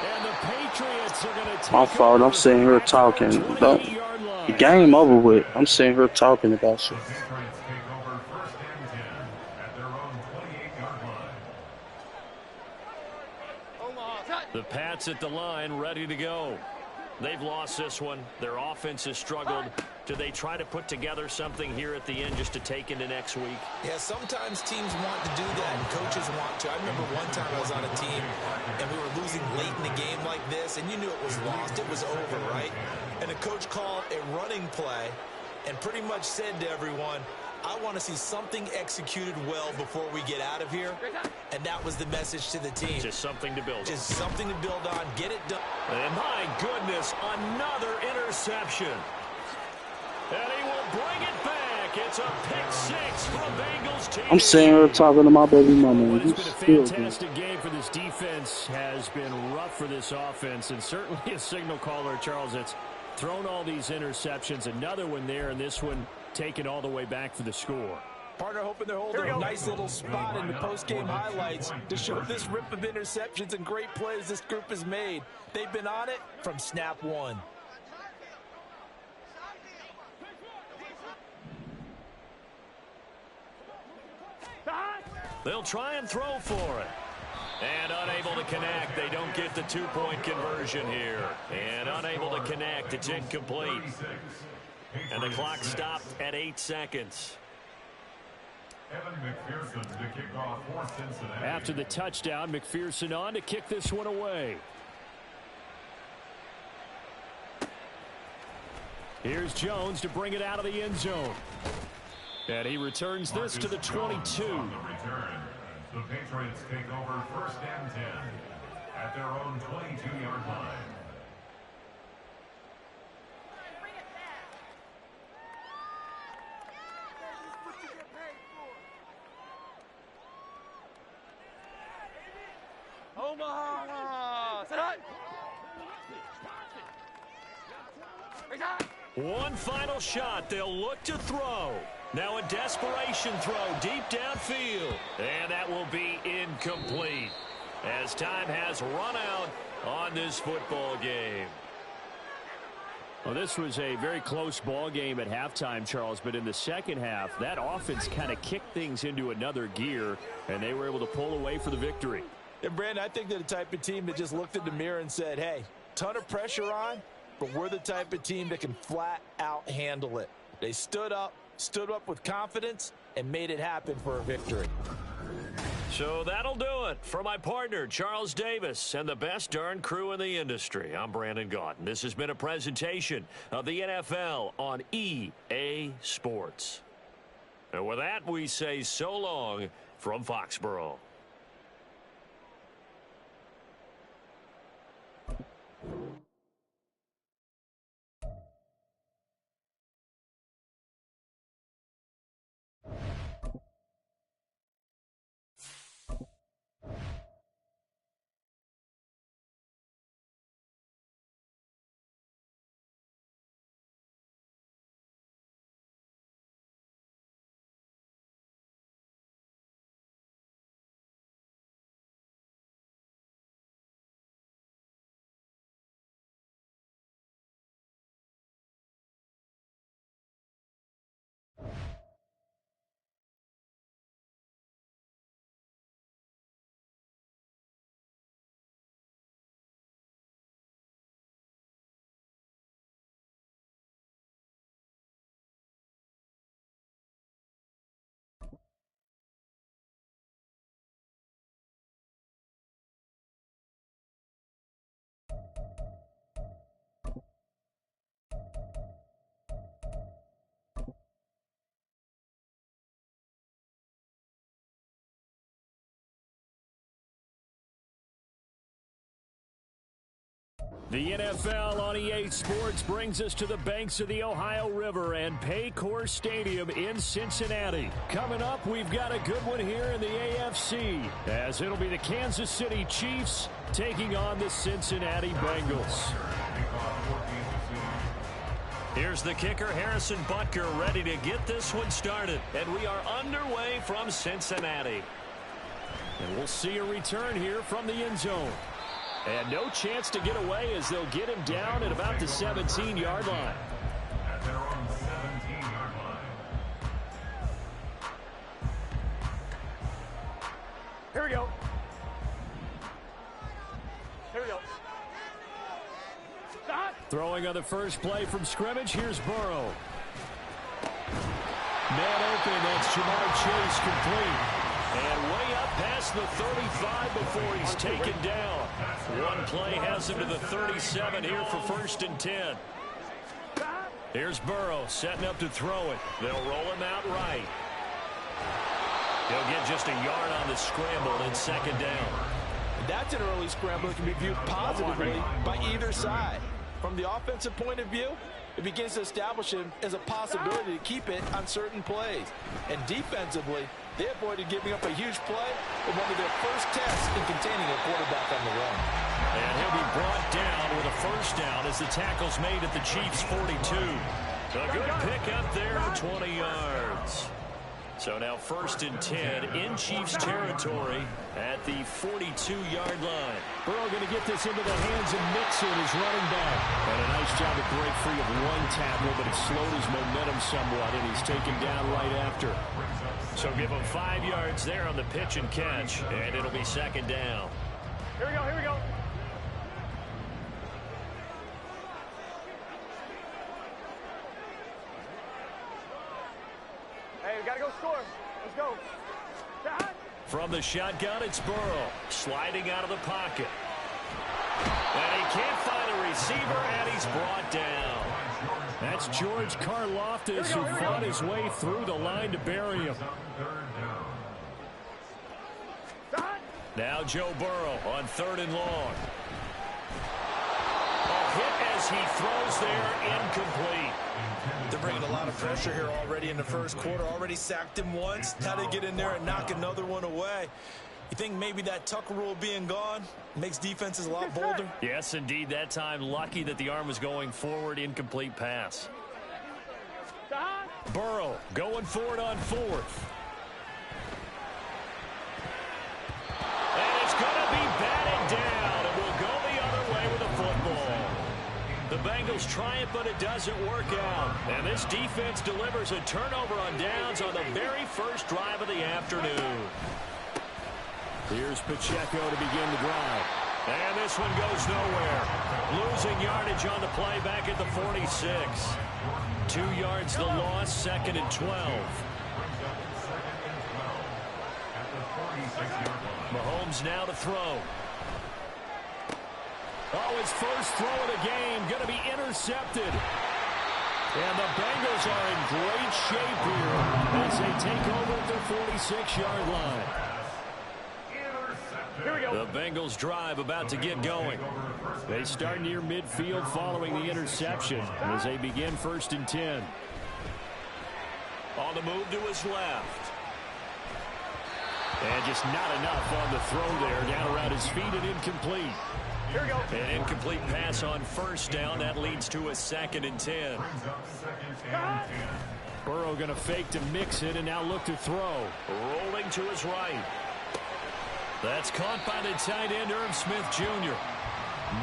And the Patriots are going to take My fault. I'm sitting here talking. The game over with. I'm sitting here talking about shit. The Pats at the line, ready to go. They've lost this one. Their offense has struggled. Do they try to put together something here at the end just to take into next week? Yeah, sometimes teams want to do that, and coaches want to. I remember one time I was on a team, and we were losing late in the game like this, and you knew it was lost. It was over, right? And the coach called a running play and pretty much said to everyone, I want to see something executed well before we get out of here. And that was the message to the team. Just something to build on. Just something to build on. Get it done. And my goodness, another interception. And he will bring it back. It's a pick 6 for the Bengals team. I'm sitting here talking to my baby mama. Well, it's been a fantastic game for this defense. Has been rough for this offense. And certainly a signal caller, Charles, that's thrown all these interceptions. Another one there, and this one taken all the way back for the score. Partner hoping they're holding a nice little spot in the post-game highlights to show this rip of interceptions and great plays this group has made. They've been on it from snap one. They'll try and throw for it. And unable to connect. They don't get the 2-point conversion here. And unable to connect. It's incomplete. And the clock stopped at 8 seconds. After the touchdown, McPherson on to kick this one away. Here's Jones to bring it out of the end zone. And he returns this to the 22. The Patriots take over first and 10 at their own 22-yard line. Omaha! Set up! One final shot. They'll look to throw. Now a desperation throw deep downfield. And that will be incomplete as time has run out on this football game. Well, this was a very close ball game at halftime, Charles, but in the second half, that offense kind of kicked things into another gear, and they were able to pull away for the victory. And, Brandon, I think they're the type of team that just looked in the mirror and said, hey, ton of pressure on, but we're the type of team that can flat out handle it. They stood up with confidence, and made it happen for a victory. So that'll do it for my partner, Charles Davis, and the best darn crew in the industry. I'm Brandon Gaudin. This has been a presentation of the NFL on EA Sports. And with that, we say so long from Foxborough. The NFL on EA Sports brings us to the banks of the Ohio River and Paycor Stadium in Cincinnati. Coming up, we've got a good one here in the AFC, as it'll be the Kansas City Chiefs taking on the Cincinnati Bengals. Here's the kicker, Harrison Butker, ready to get this one started. And we are underway from Cincinnati. And we'll see a return here from the end zone. And no chance to get away as they'll get him down at about the 17-yard line. At their own 17-yard line. Here we go. Here we go. Stop. Throwing on the first play from scrimmage, here's Burrow. Man open, that's Jamar Chase complete. And way up past the 35 before he's taken down. One play has him to the 37 here for 1st and 10. Here's Burrow setting up to throw it. They'll roll him out right. He'll get just a yard on the scramble and 2nd down. That's an early scramble that can be viewed positively by either side. From the offensive point of view, it begins to establish him as a possibility to keep it on certain plays. And defensively, they avoided giving up a huge play in one of their first tests in containing a quarterback on the run. And he'll be brought down with a 1st down as the tackle's made at the Chiefs' 42. A good pickup there, 20 yards. So now 1st and 10 in Chiefs territory at the 42-yard line. Burrow going to get this into the hands of Mixon, his running back. And a nice job to break free of one tackle, but it slowed his momentum somewhat, and he's taken down right after. So give him 5 yards there on the pitch and catch, and it'll be 2nd down. Here we go. Here we go. Hey, we gotta go score. Let's go. Stop. From the shotgun, it's Burrow sliding out of the pocket. And he can't find a receiver, and he's brought down. That's George Karlaftis who fought his way through the line to bury him. Now Joe Burrow on 3rd and long. A hit as he throws there, incomplete. They're bringing a lot of pressure here already in the first quarter. Already sacked him once. Now they get in there and knock another one away. You think maybe that Tucker rule being gone makes defenses a lot bolder? Yes, indeed. That time, lucky that the arm was going forward. Incomplete pass. Burrow going for it on 4th. And it's going to be batted down. And we'll go the other way with the football. The Bengals try it, but it doesn't work out. And this defense delivers a turnover on downs on the very first drive of the afternoon. Here's Pacheco to begin the drive. And this one goes nowhere. Losing yardage on the play back at the 46. 2 yards the loss, 2nd and 12. Mahomes now to throw. Oh, his first throw of the game going to be intercepted. And the Bengals are in great shape here as they take over at their 46-yard line. Here we go. The Bengals drive about to get going. They start near midfield following the interception as they begin 1st and 10. On the move to his left. And just not enough on the throw there. Down around his feet and incomplete. Here we go. An incomplete pass on 1st down. That leads to a 2nd and 10. Burrow going to fake to mix it and now look to throw. Rolling to his right. That's caught by the tight end, Irv Smith Jr.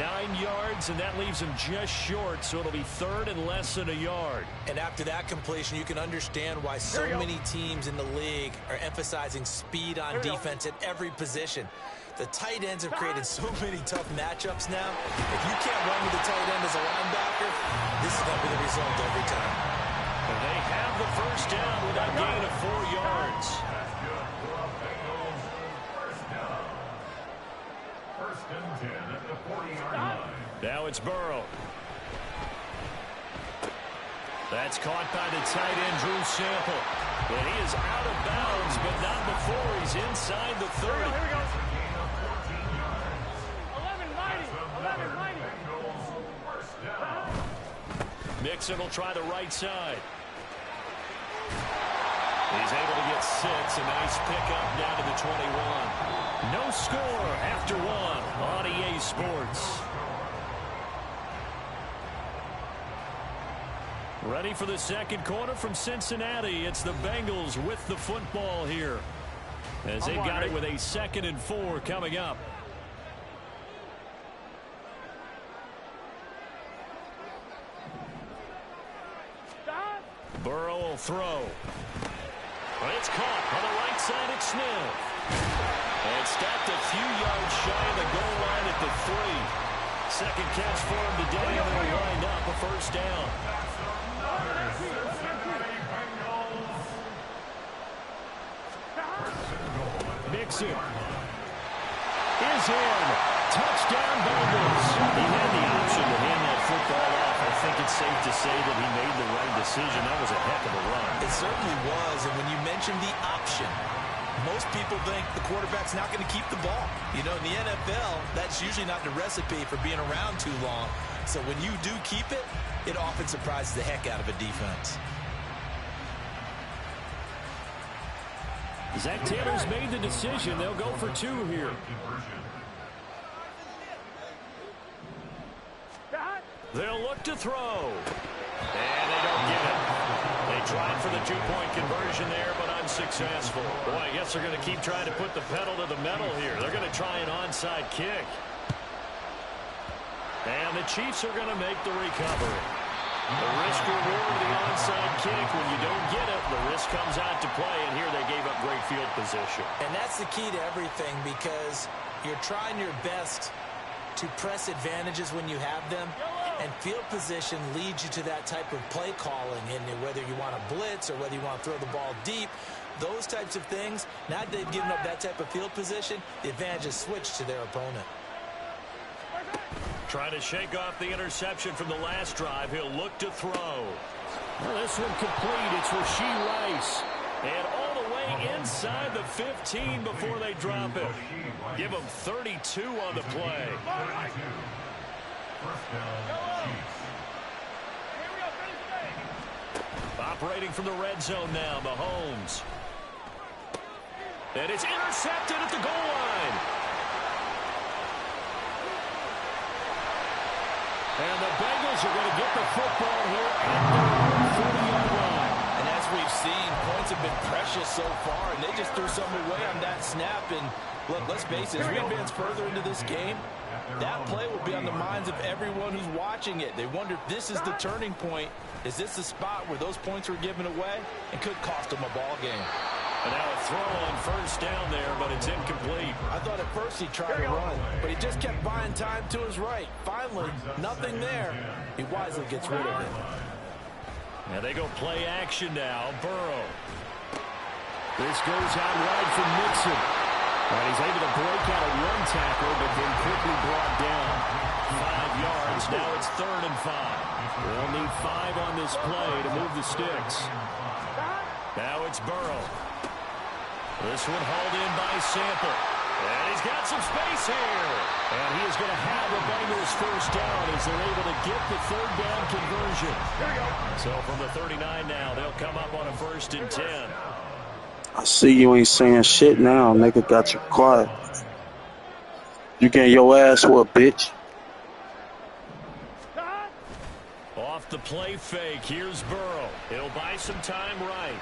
9 yards, and that leaves him just short, so it'll be 3rd and less than a yard. And after that completion, you can understand why so many teams in the league are emphasizing speed on defense at every position. The tight ends have created so many tough matchups now. If you can't run with the tight end as a linebacker, this is going to be the result every time. And they have the 1st down with that gain of 4 yards. Now it's Burrow. That's caught by the tight end, Drew Sample. And he is out of bounds, but not before he's inside the 30. Here we go. 11 mighty. 11 mighty. Mixon will try the right side. He's able to get 6. A nice pickup down to the 21. No score after 1 on EA Sports. Ready for the second quarter from Cincinnati. It's the Bengals with the football here, as they've got it with a 2nd and 4 coming up. Burrow will throw. It's caught on the right side at Smith. And stopped a few yards shy of the goal line at the 3. Second catch for him today, and they'll wind up a first down. Mixon is in. Touchdown Bengals. He had the option to hand that football off. I think it's safe to say that he made the right decision. That was a heck of a run. It certainly was, and when you mentioned the option, most people think the quarterback's not going to keep the ball. You know, in the NFL, that's usually not the recipe for being around too long. So when you do keep it, it often surprises the heck out of a defense. Zach Taylor's made the decision. They'll go for 2 here. They'll look to throw. And they don't get it. They tried for the 2-point conversion there, but unsuccessful. Boy, I guess they're going to keep trying to put the pedal to the metal here. They're going to try an onside kick. And the Chiefs are going to make the recovery. The risk-reward of the onside kick. When you don't get it, the risk comes out to play, and here they gave up great field position. And that's the key to everything, because you're trying your best to press advantages when you have them, and field position leads you to that type of play calling. And whether you want to blitz or whether you want to throw the ball deep, those types of things, now that they've given up that type of field position, the advantage is switched to their opponent. Trying to shake off the interception from the last drive. He'll look to throw. Well, this one complete. It's Rashee Rice. And all the way inside the 15 before they drop it. Give him 32 on the play. Operating from the red zone now, Mahomes. And it's intercepted at the goal line. And the Bengals are going to get the football here at their 40-yard line. And as we've seen, points have been precious so far, and they just threw something away on that snap. And look, let's face it, as we advance further into this game, that play will be on the minds of everyone who's watching it. They wonder if this is the turning point. Is this the spot where those points were given away and could cost them a ball game? And now a throw on first down there, but it's incomplete. I thought at first he tried to run, but he just kept buying time to his right. Finally, nothing there. He wisely gets rid of it. Now they go play action now. Burrow. This goes out wide for Mixon. And he's able to break out of one tackle, but then quickly brought down. 5 yards. Now it's 3rd and 5. They'll need 5 on this play to move the sticks. Now it's Burrow. This one hauled in by Sample. And he's got some space here. And he is going to have the Bengals first down as they're able to get the 3rd down conversion. So from the 39 now, they'll come up on a 1st and 10. I see you ain't saying shit now, nigga. Got you quiet. You getting your ass whooped, bitch. Off the play fake, here's Burrow. He'll buy some time right.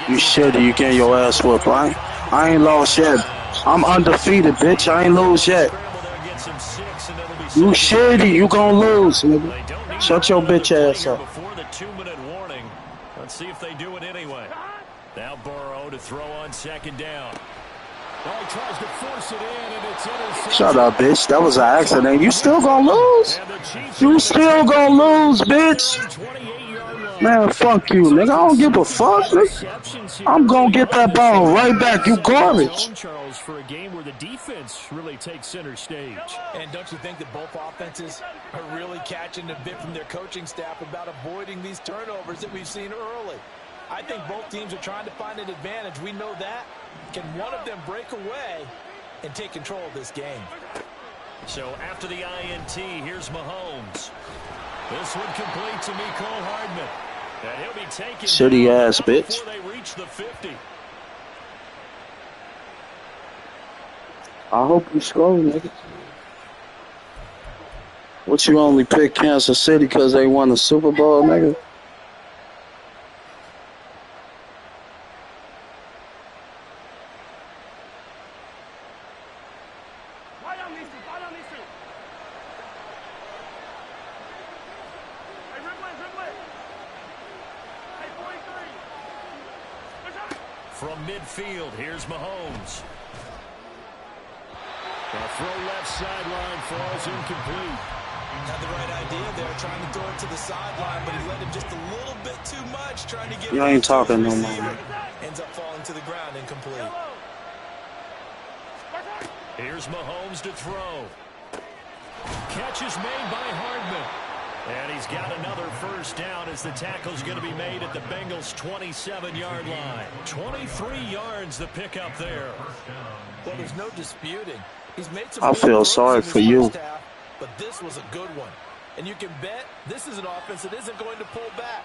You shitty, you getting your ass whooped. I ain't lost yet. I'm undefeated, bitch. I ain't lose yet. You shitty, you gonna lose, nigga. Shut your bitch ass up. Before the 2-minute warning. Let's see if they do it anyway. Now Burrow to throw on 2nd down. Well, he tries to force it in, and it's intercepted. Shut up, bitch. That was an accident. You still gonna lose? You still gonna lose, bitch. Man, fuck you, nigga. I don't give a fuck, nigga. I'm gonna get that ball right back. You garbage. Charles, for a game where the defense really takes center stage. And don't you think that both offenses are really catching a bit from their coaching staff about avoiding these turnovers that we've seen early? I think both teams are trying to find an advantage. We know that. Can one of them break away and take control of this game? So after the INT, here's Mahomes. This one complete to Mecole Hardman. And he'll be taken Shitty ass bitch. before they reach the 50. I hope you score, nigga. What, you only pick Kansas City because they won the Super Bowl, nigga? Fight on these two. Fight on these two. Hey, dribble it, dribble it. Hey, 43. Push on it. From midfield, here's Mahomes. The throw left sideline falls incomplete. Had the right idea there, trying to throw it to the sideline, but he let him just a little bit too much, trying to get You it ain't to his talking no more, receiver. man. Ends up falling to the ground, incomplete. Here's Mahomes to throw. Catch is made by Hardman. And he's got another first down as the tackle's going to be made at the Bengals' 27-yard line. 23 yards the pickup there. Well, there's no disputing. He's made some I good feel throws sorry in this for you. first half, but this was a good one. And you can bet this is an offense that isn't going to pull back.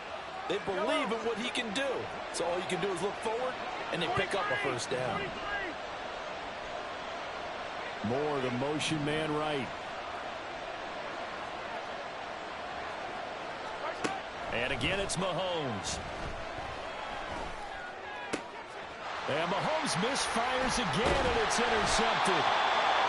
They believe in what he can do. So all you can do is look forward, and they pick up a first down. Moore, the motion man right. And again, it's Mahomes. And Mahomes misfires again, and it's intercepted.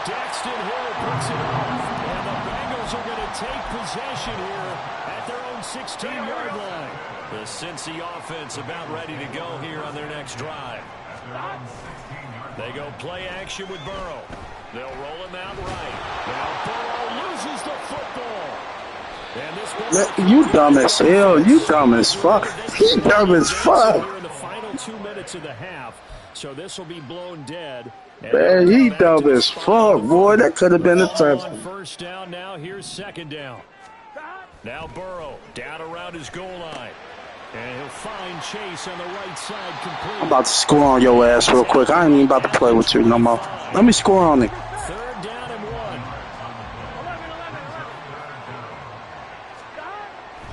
Daxton Hill picks it off. And the Bengals are going to take possession here at their own 16-yard line. The Cincy offense about ready to go here on their next drive. They go play action with Burrow. They'll roll him out right. Now Burrow loses the football. And this You dumb as hell. You dumb as fuck. He dumb as fuck. We're in the final 2 minutes of the half, so this will be blown dead. Man, he dumb as fuck, boy. That could have been a On touchdown. first down now, here's second down. Now Burrow down around his goal line. And he'll find Chase on the right side complete. I'm about to score on your ass real quick. I ain't even about to play with you no more. Let me score on it. Third down and 1.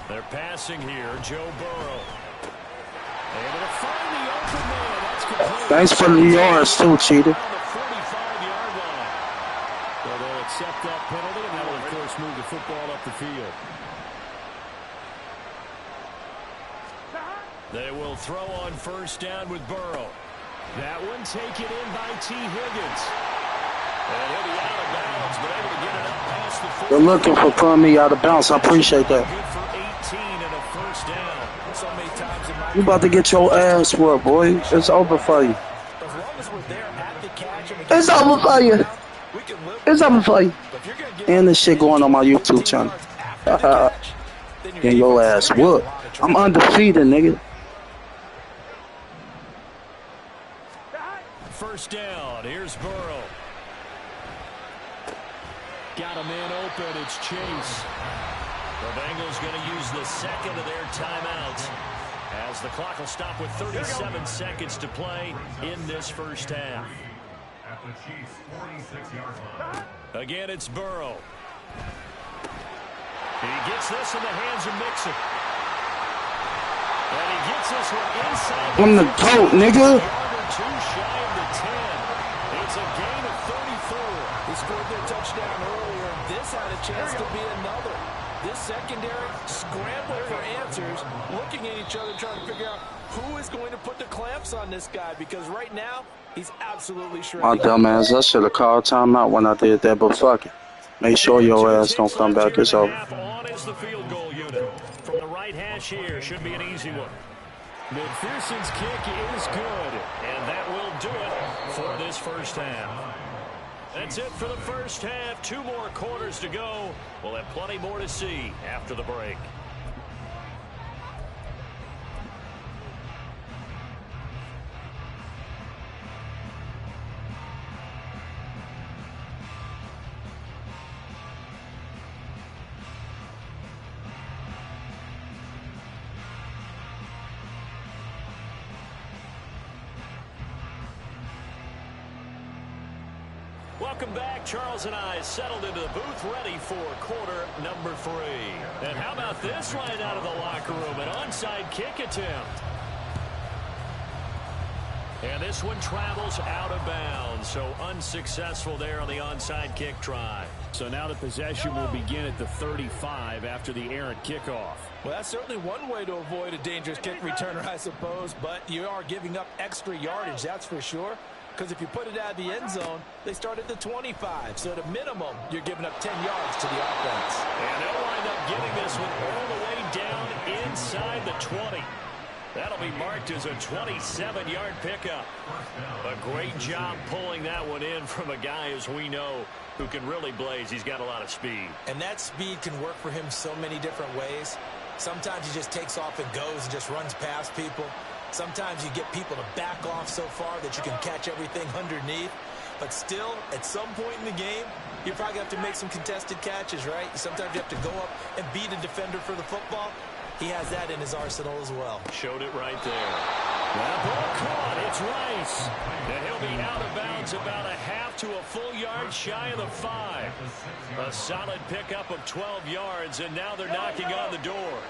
They're passing here, Joe Burrow. Able to find the open man. That's complete. Thanks for the yards too, cheater. On the 45-yard line. So they'll accept that penalty, and that will, of course, move the football up the field. They will throw on first down with Burrow. That one taken in by T. Higgins. And he'll be out of bounds, but able to get it up past the 40. They're looking for pulling me out of bounds. I appreciate that. Good for 18 and a first down. So many times in my You about to get your ass whooped, boy. It's over for you. as long as we're there at the catch and we It's over for you. we can live. It's over for you. But if you're gonna give And this shit going on my YouTube 15 channel. yards after the catch, then And your defense ass is gonna get a whooped. lot of I'm trouble. undefeated, nigga. First down. Here's Burrow. Got a man open. It's Chase. The Bengals going to use the second of their timeouts as the clock will stop with 37 seconds to play in this first half. At the Chiefs' 46-yard line. Again, it's Burrow. He gets this in the hands of Mixon. And he gets this one inside. I'm the GOAT, nigga. Two shy of the 10. It's a gain of 34. He scored their touchdown earlier, and this had a chance to be another. This secondary scrambling for answers, looking at each other, trying to figure out who is going to put the clamps on this guy, because right now, he's absolutely My shredding. dumb ass. I should have called timeout when I did that, but fuck it. Make sure your ass don't come back. It's over. On is the field goal unit. From the right hash here, should be an easy one. McPherson's kick is good, and that will do it for this first half. That's it for the first half. 2 more quarters to go. We'll have plenty more to see after the break. Welcome back. Charles and I settled into the booth, ready for quarter number 3. And how about this right out of the locker room? An onside kick attempt. And this one travels out of bounds, so unsuccessful there on the onside kick try. So now the possession will begin at the 35 after the errant kickoff. Well, that's certainly one way to avoid a dangerous kick returner, I suppose, but you are giving up extra yardage, that's for sure. Because if you put it out of the end zone, they start at the 25. So at a minimum, you're giving up 10 yards to the offense. And they'll wind up getting this one all the way down inside the 20. That'll be marked as a 27-yard pickup. A great job pulling that one in from a guy, as we know, who can really blaze. He's got a lot of speed. And that speed can work for him so many different ways. Sometimes he just takes off and goes and just runs past people. Sometimes you get people to back off so far that you can catch everything underneath. But still, at some point in the game, you probably have to make some contested catches, right? Sometimes you have to go up and beat a defender for the football. He has that in his arsenal as well. Showed it right there. That ball caught. It's Rice. And he'll be out of bounds about a half to a full yard shy of the 5. A solid pickup of 12 yards, and now they're knocking on the door.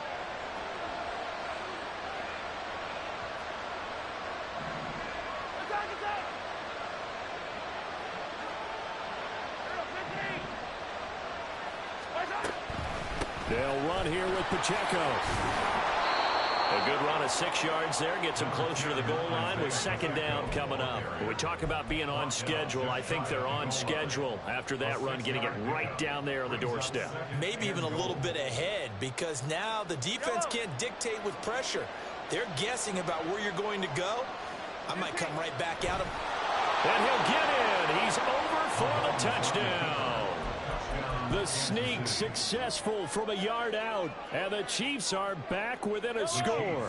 They'll run here with Pacheco. A good run of 6 yards there. Gets them closer to the goal line with second down coming up. When we talk about being on schedule, I think they're on schedule after that run, getting it right down there on the doorstep. Maybe even a little bit ahead, because now the defense can't dictate with pressure. They're guessing about where you're going to go. I might come right back at him. And he'll get in. He's over for the touchdown. The sneak successful from a yard out, and the Chiefs are back within a score.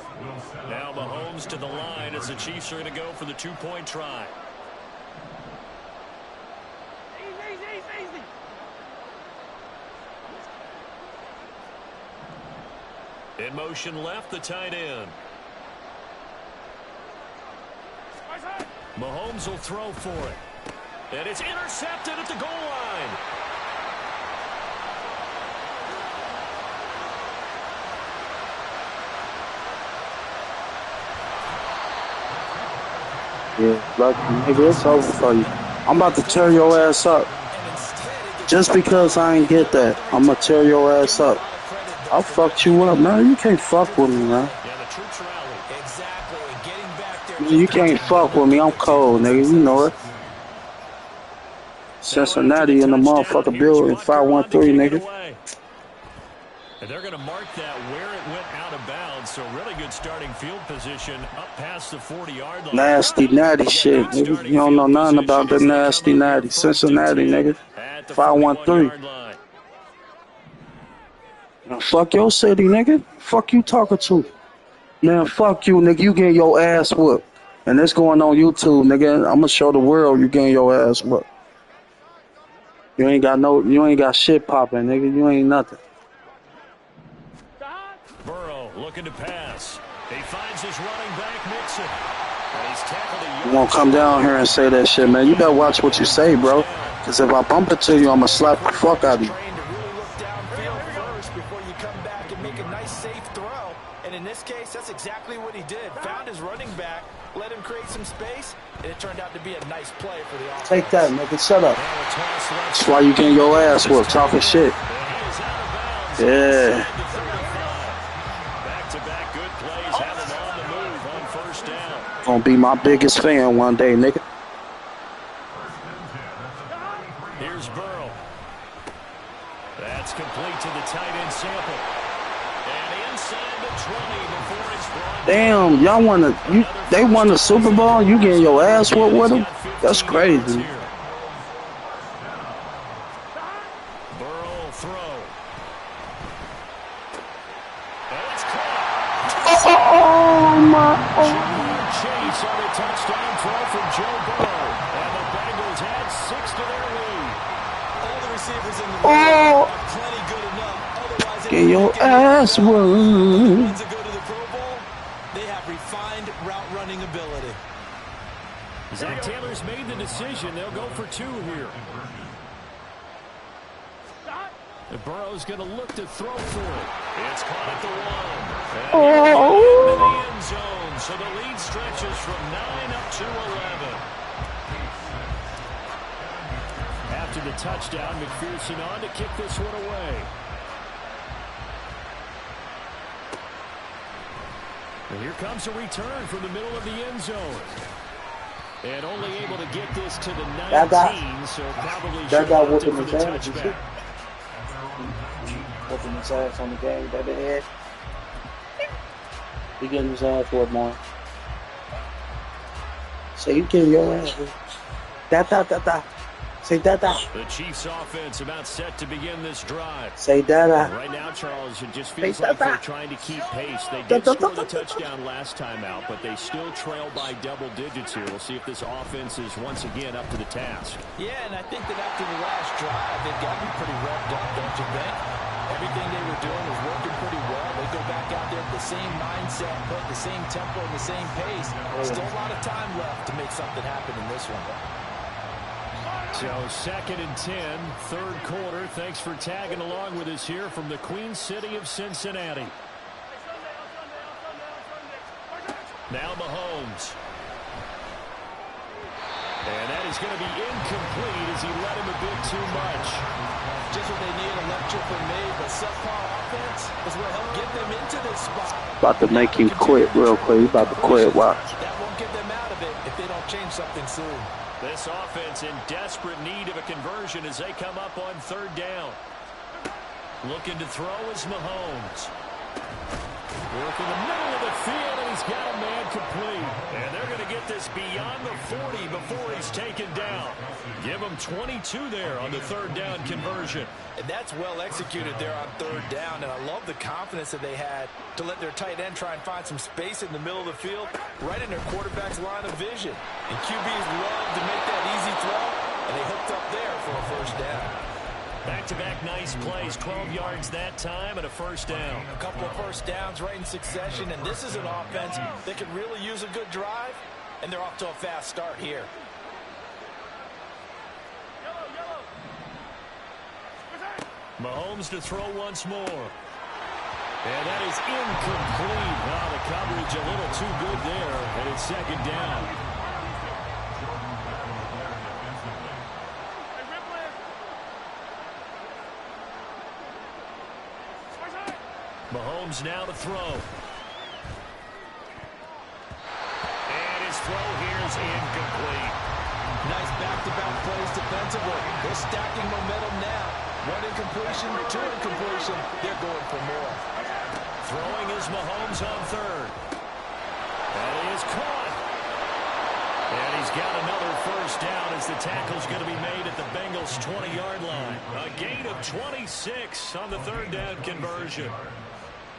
Now Mahomes to the line as the Chiefs are going to go for the 2-point try. Easy. In motion left, the tight end. Mahomes will throw for it. And it's intercepted at the goal line. Yeah, lucky nigga, it's over for you. I'm about to tear your ass up. Just because I ain't get that, I'm gonna tear your ass up. I fucked you up, man. You can't fuck with me, man. You can't fuck with me. I'm cold, nigga. You know it. Cincinnati in the motherfucker building. 513, nigga. And they're going to mark that where it went out of bounds. So really good starting field position up past the 40-yard line. Nasty, natty shit, nigga. You don't know nothing about the nasty, natty. Cincinnati, nigga. 513. Now, fuck your city, nigga. Fuck you talking to. Man, fuck you, nigga. You getting your ass whooped. And this going on YouTube, nigga. I'm gonna show the world you getting your ass whooped. You ain't got shit popping, nigga. You ain't nothing. Burrow looking to pass. He finds his running back Mixon. And he's tackled. You won't come down here and say that shit, man. You better watch what you say, bro. Because if I bump it to you, I'm going to slap the fuck out of you. Trained to really look downfield first before you come back and make a nice, safe throw. And in this case, that's exactly what he did. Found his running back, let him create some space, and it turned out to be a nice play for the offense. Take that, nigga. Shut up. That's why you getting your ass whooped, talking shit. Yeah. Back-to-back good plays, have him on the move on first down. Gonna be my biggest fan one day, nigga. Here's Burrow. That's complete to the tight end sample. And inside the 20 before it's brought. Damn, y'all they won the Super Bowl, you getting your ass whooped with them? That's crazy. Burrow throw. And it's caught. Oh my. Chase on a touchdown throw from Joe Burrow. And the Bengals add 6 to their lead. All the receivers in the league are plenty good enough. Otherwise, Get your ass whooped. to go to the Pro Bowl, they have refined route running ability. Zach Taylor's made the decision. They'll go for 2 here. And Burrow's going to look to throw for it. It's caught at the 1. And into the end zone. So the lead stretches from 9 up to 11. After the touchdown, McPherson on to kick this one away. And here comes a return from the middle of the end zone. And only able to get this to the 19, so probably should have opted for the touchback. Whooping his ass on the game that they had. He getting his ass for it more. So you getting your ass. Da. Say da. The Chiefs offense about set to begin this drive. Say da. Right now, Charles, it just feels like they're trying to keep pace. They did score the touchdown last time out, but they still trail by double digits here. We'll see if this offense is once again up to the task. Yeah, and I think that after the last drive, they've gotten pretty revved up, don't you think? Everything they were doing was working pretty well. They go back out there with the same mindset, put the same tempo, and the same pace. Still a lot of time left to make something happen in this one. So 2nd and 10, 3rd quarter. Thanks for tagging along with us here from the Queen City of Cincinnati. Now Mahomes. And that is going to be incomplete as he let him a bit too much. Just what they need, electric for me, but subpar offense is what helped get them into this spot. About to make him quit real quick. He's about to quit. Watch. That won't get them out of it if they don't change something soon. This offense in desperate need of a conversion as they come up on 3rd down. Looking to throw is Mahomes. Work in the middle of the field, and he's got a man complete. And they're going to get this beyond the 40 before he's taken down. Give him 22 there on the 3rd down conversion. And that's well executed there on 3rd down, and I love the confidence that they had to let their tight end try and find some space in the middle of the field, right in their quarterback's line of vision. And QBs love to make that easy throw, and they hooked up there for a 1st down. Back-to-back nice plays, 12 yards that time and a 1st down. A couple of 1st downs right in succession, and this is an offense that could really use a good drive, and they're off to a fast start here. Mahomes to throw once more. And that is incomplete. Wow, the coverage a little too good there, and it's 2nd down. Mahomes now to throw. And his throw here is incomplete. Nice back-to-back plays defensively. They're stacking momentum now. 1 incompletion, 2 incompletion. They're going for more. Throwing is Mahomes on 3rd. That is caught. And he's got another 1st down as the tackle's going to be made at the Bengals' 20-yard line. A gain of 26 on the 3rd down conversion.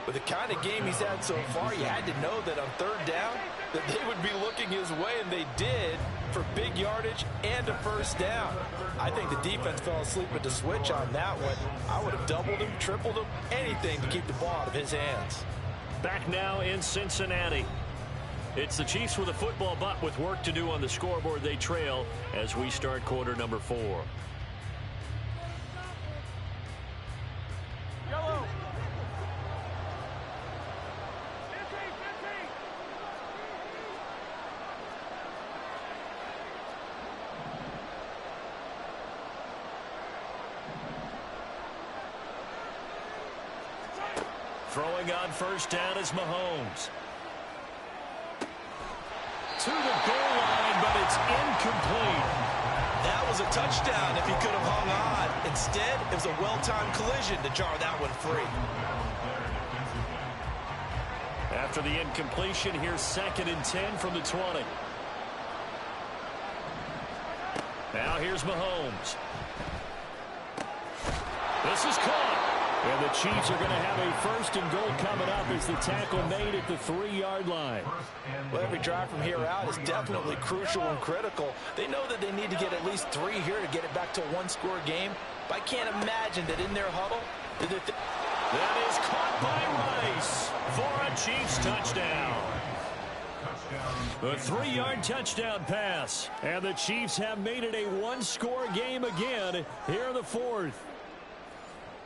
With the kind of game he's had so far, you had to know that on 3rd down that they would be looking his way, and they did, for big yardage and a 1st down. I think the defense fell asleep at the switch on that one. I would have doubled him, tripled him, anything to keep the ball out of his hands. Back now in Cincinnati. It's the Chiefs with a football, but with work to do on the scoreboard. They trail as we start quarter number 4. Throwing on 1st down is Mahomes. To the goal line, but it's incomplete. That was a touchdown if he could have hung on. Instead, it was a well-timed collision to jar that one free. After the incompletion, here's 2nd and 10 from the 20. Now here's Mahomes. This is caught. And the Chiefs are going to have a 1st and goal coming up as the tackle made at the 3-yard line. Well, every drive from here out is definitely crucial and critical. They know that they need to get at least 3 here to get it back to a 1-score game. But I can't imagine that in their huddle. That is caught by Rice for a Chiefs touchdown. The 3-yard touchdown pass. And the Chiefs have made it a one-score game again here in the fourth.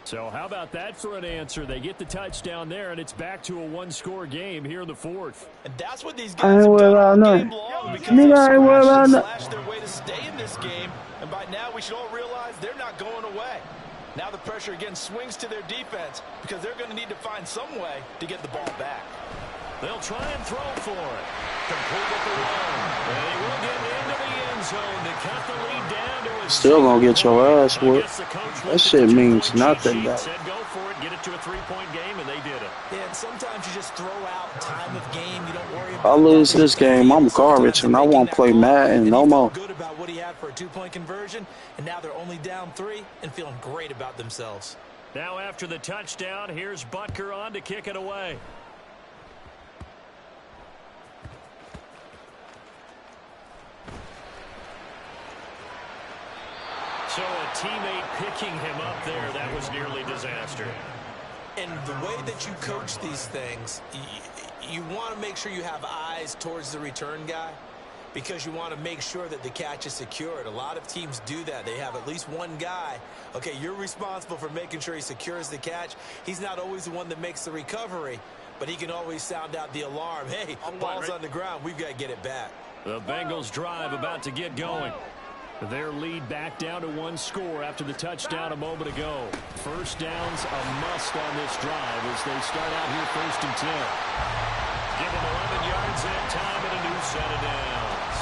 So how about that for an answer? They get the touchdown there, and it's back to a one-score game here in the fourth. And that's what these guys have done all game long, because they've slashed their way to stay in this game. And by now, we should all realize they're not going away. Now the pressure again swings to their defense, because they're going to need to find some way to get the ball back. They'll try and throw for it. Complete with the run. And he will get into the end zone to cut the lead down to a Still gonna get your ass whooped. That shit means nothing, though. Said go for it, get it to a 3-point game, and they did it. Yeah, and sometimes you just throw out time of game. You don't worry about. I lose this game, I'm garbage, and I won't play Madden no more. Good about what he had for a 2-point conversion, and now they're only down 3 and feeling great about themselves. Now after the touchdown, here's Butker on to kick it away. So a teammate picking him up there, that was nearly disaster. And the way that you coach these things, you want to make sure you have eyes towards the return guy, because you want to make sure that the catch is secured. A lot of teams do that. They have at least one guy. Okay, you're responsible for making sure he secures the catch. He's not always the one that makes the recovery, but he can always sound out the alarm. Hey, ball's on the ground. We've got to get it back. The Bengals drive about to get going. Their lead back down to 1 score after the touchdown a moment ago. First down's a must on this drive as they start out here 1st and 10. Give them 11 yards and time and a new set of downs.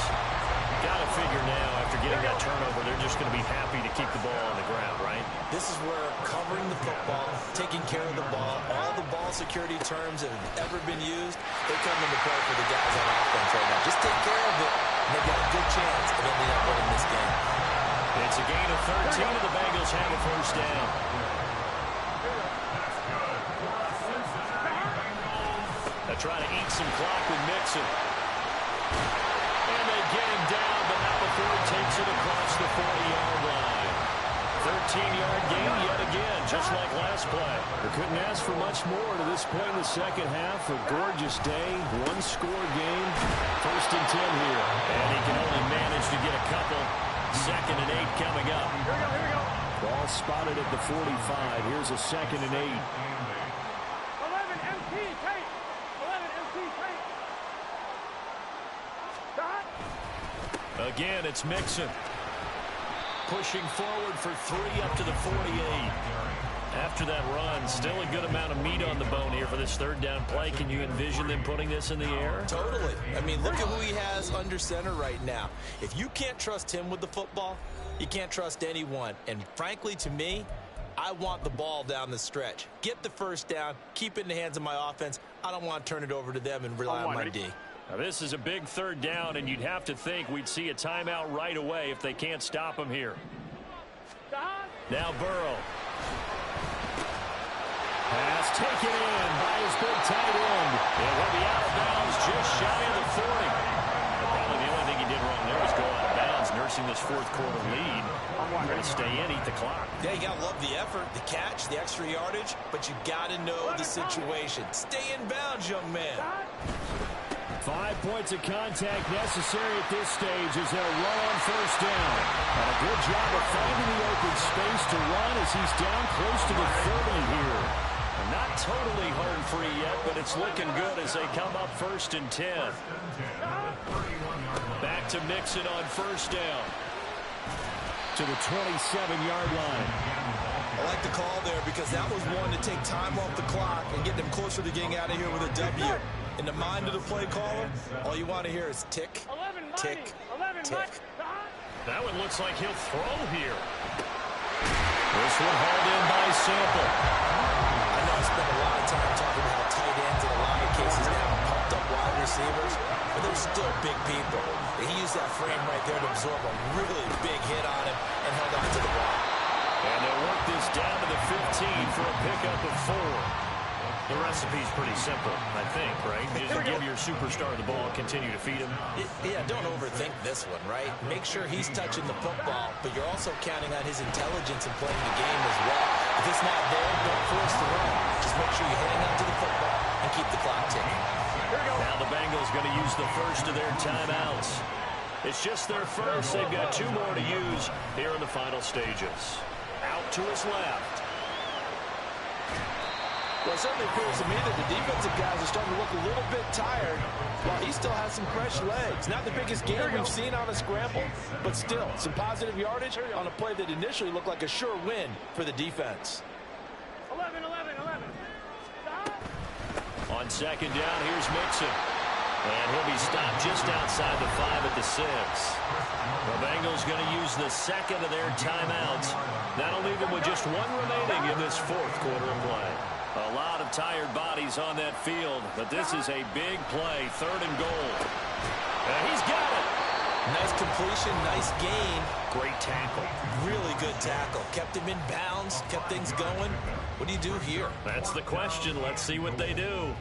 Got to figure now, after getting that turnover, they're just going to be happy to keep the ball on the ground, right? This is where covering the football, taking care of the ball, all the ball security terms that have ever been used, they come into play for the guys on offense right now. Just take care of it, and they've got a good chance of ending up winning this game. It's a gain of 13, and the Bengals have a first down. They're trying to eat some clock with Mixon. And they get him down, but not before he takes it across the 40-yard line. 13-yard gain yet again, just like last play. We couldn't ask for much more to this point in the second half. A gorgeous day, one-score game, 1st and 10 here. And he can only manage to get a couple. 2nd and 8 coming up. Here we go. Ball spotted at the 45. Here's a 2nd and 8. 11 MT tape. 11 MT tape. Stop. Again, it's Mixon. Pushing forward for 3 up to the 48. After that run, still a good amount of meat on the bone here for this 3rd down play. Can you envision them putting this in the air? Totally. I mean, look at who he has under center right now. If you can't trust him with the football, you can't trust anyone. And frankly, to me, I want the ball down the stretch. Get the first down, keep it in the hands of my offense. I don't want to turn it over to them and rely on my D. Now, this is a big 3rd down, and you'd have to think we'd see a timeout right away if they can't stop him here. Now Burrow. Pass taken in by his big tight end. It will be out of bounds just shy of the 40. Probably the only thing he did wrong there was go out of bounds, nursing this 4th quarter lead. Going to stay in, eat the clock. Yeah, you got to love the effort, the catch, the extra yardage, but you got to know the situation. Stay in bounds, young man. 5 points of contact necessary at this stage as they'll run on 1st down. And a good job of finding the open space to run as he's down close to the 30 here. Not totally home free yet, but it's looking good as they come up 1st and 10. Back to Mixon on 1st down. To the 27-yard line. I like the call there because that was one to take time off the clock and get them closer to getting out of here with a W. In the mind of the play caller, all you want to hear is tick, tick, tick. That one looks like he'll throw here. This one hauled in by Sample. I know I spent a lot of time talking about tight ends in a lot of cases now, pumped up wide receivers, but they're still big people. He used that frame right there to absorb a really big hit on him and held on to the ball. And they'll work this down to the 15 for a pickup of 4. The recipe's pretty simple, I think, right? You just give your superstar the ball and continue to feed him. Yeah, don't overthink this one, right? Make sure he's touching the football, but you're also counting on his intelligence in playing the game as well. If it's not there, don't force the run. Just make sure you hang on to the football and keep the clock ticking. Now the Bengals Bengals going to use the first of their timeouts. It's just their first. They've got 2 more to use here in the final stages. Out to his left. Well, it certainly appears to me that the defensive guys are starting to look a little bit tired while he still has some fresh legs. Not the biggest game we've seen on a scramble, but still some positive yardage on a play that initially looked like a sure win for the defense. 11, 11, 11. On second down, here's Mixon. And he'll be stopped just outside the 5 at the 6. The Bengals going to use the second of their timeouts. That'll leave them with just 1 remaining in this 4th quarter of play. A lot of tired bodies on that field, but this is a big play, 3rd and goal. And he's got it. Nice completion, nice gain. Great tackle. Really good tackle. Kept him in bounds, kept things going. What do you do here? That's the question. Let's see what they do.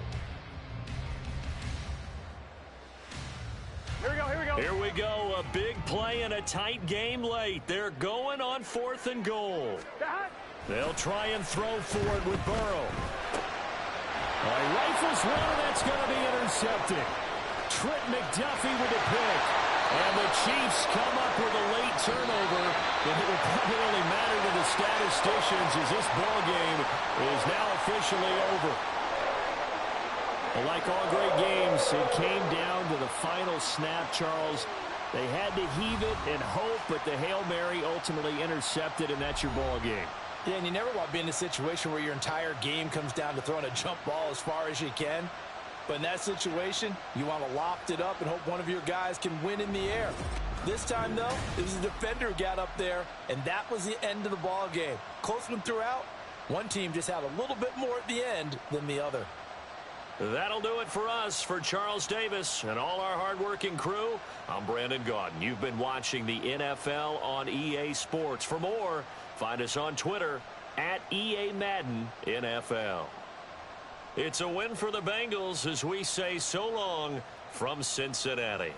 Here we go, here we go. Here we go. A big play in a tight game late. They're going on 4th and goal. They'll try and throw for it with Burrow. Rifles one, and that's going to be intercepted. Trent McDuffie with a pick. And the Chiefs come up with a late turnover. And it will probably matter to the statisticians as this ball game is now officially over. Well, like all great games, it came down to the final snap, Charles. They had to heave it and hope, but the Hail Mary ultimately intercepted, and that's your ball game. Yeah, and you never want to be in a situation where your entire game comes down to throwing a jump ball as far as you can. But in that situation, you want to loft it up and hope one of your guys can win in the air. This time, though, it was the defender who got up there, and that was the end of the ball game. Close one throughout. One team just had a little bit more at the end than the other. That'll do it for us. For Charles Davis and all our hardworking crew, I'm Brandon Gaudin. You've been watching the NFL on EA Sports. For more, find us on Twitter at EA Madden NFL. It's a win for the Bengals as we say so long from Cincinnati.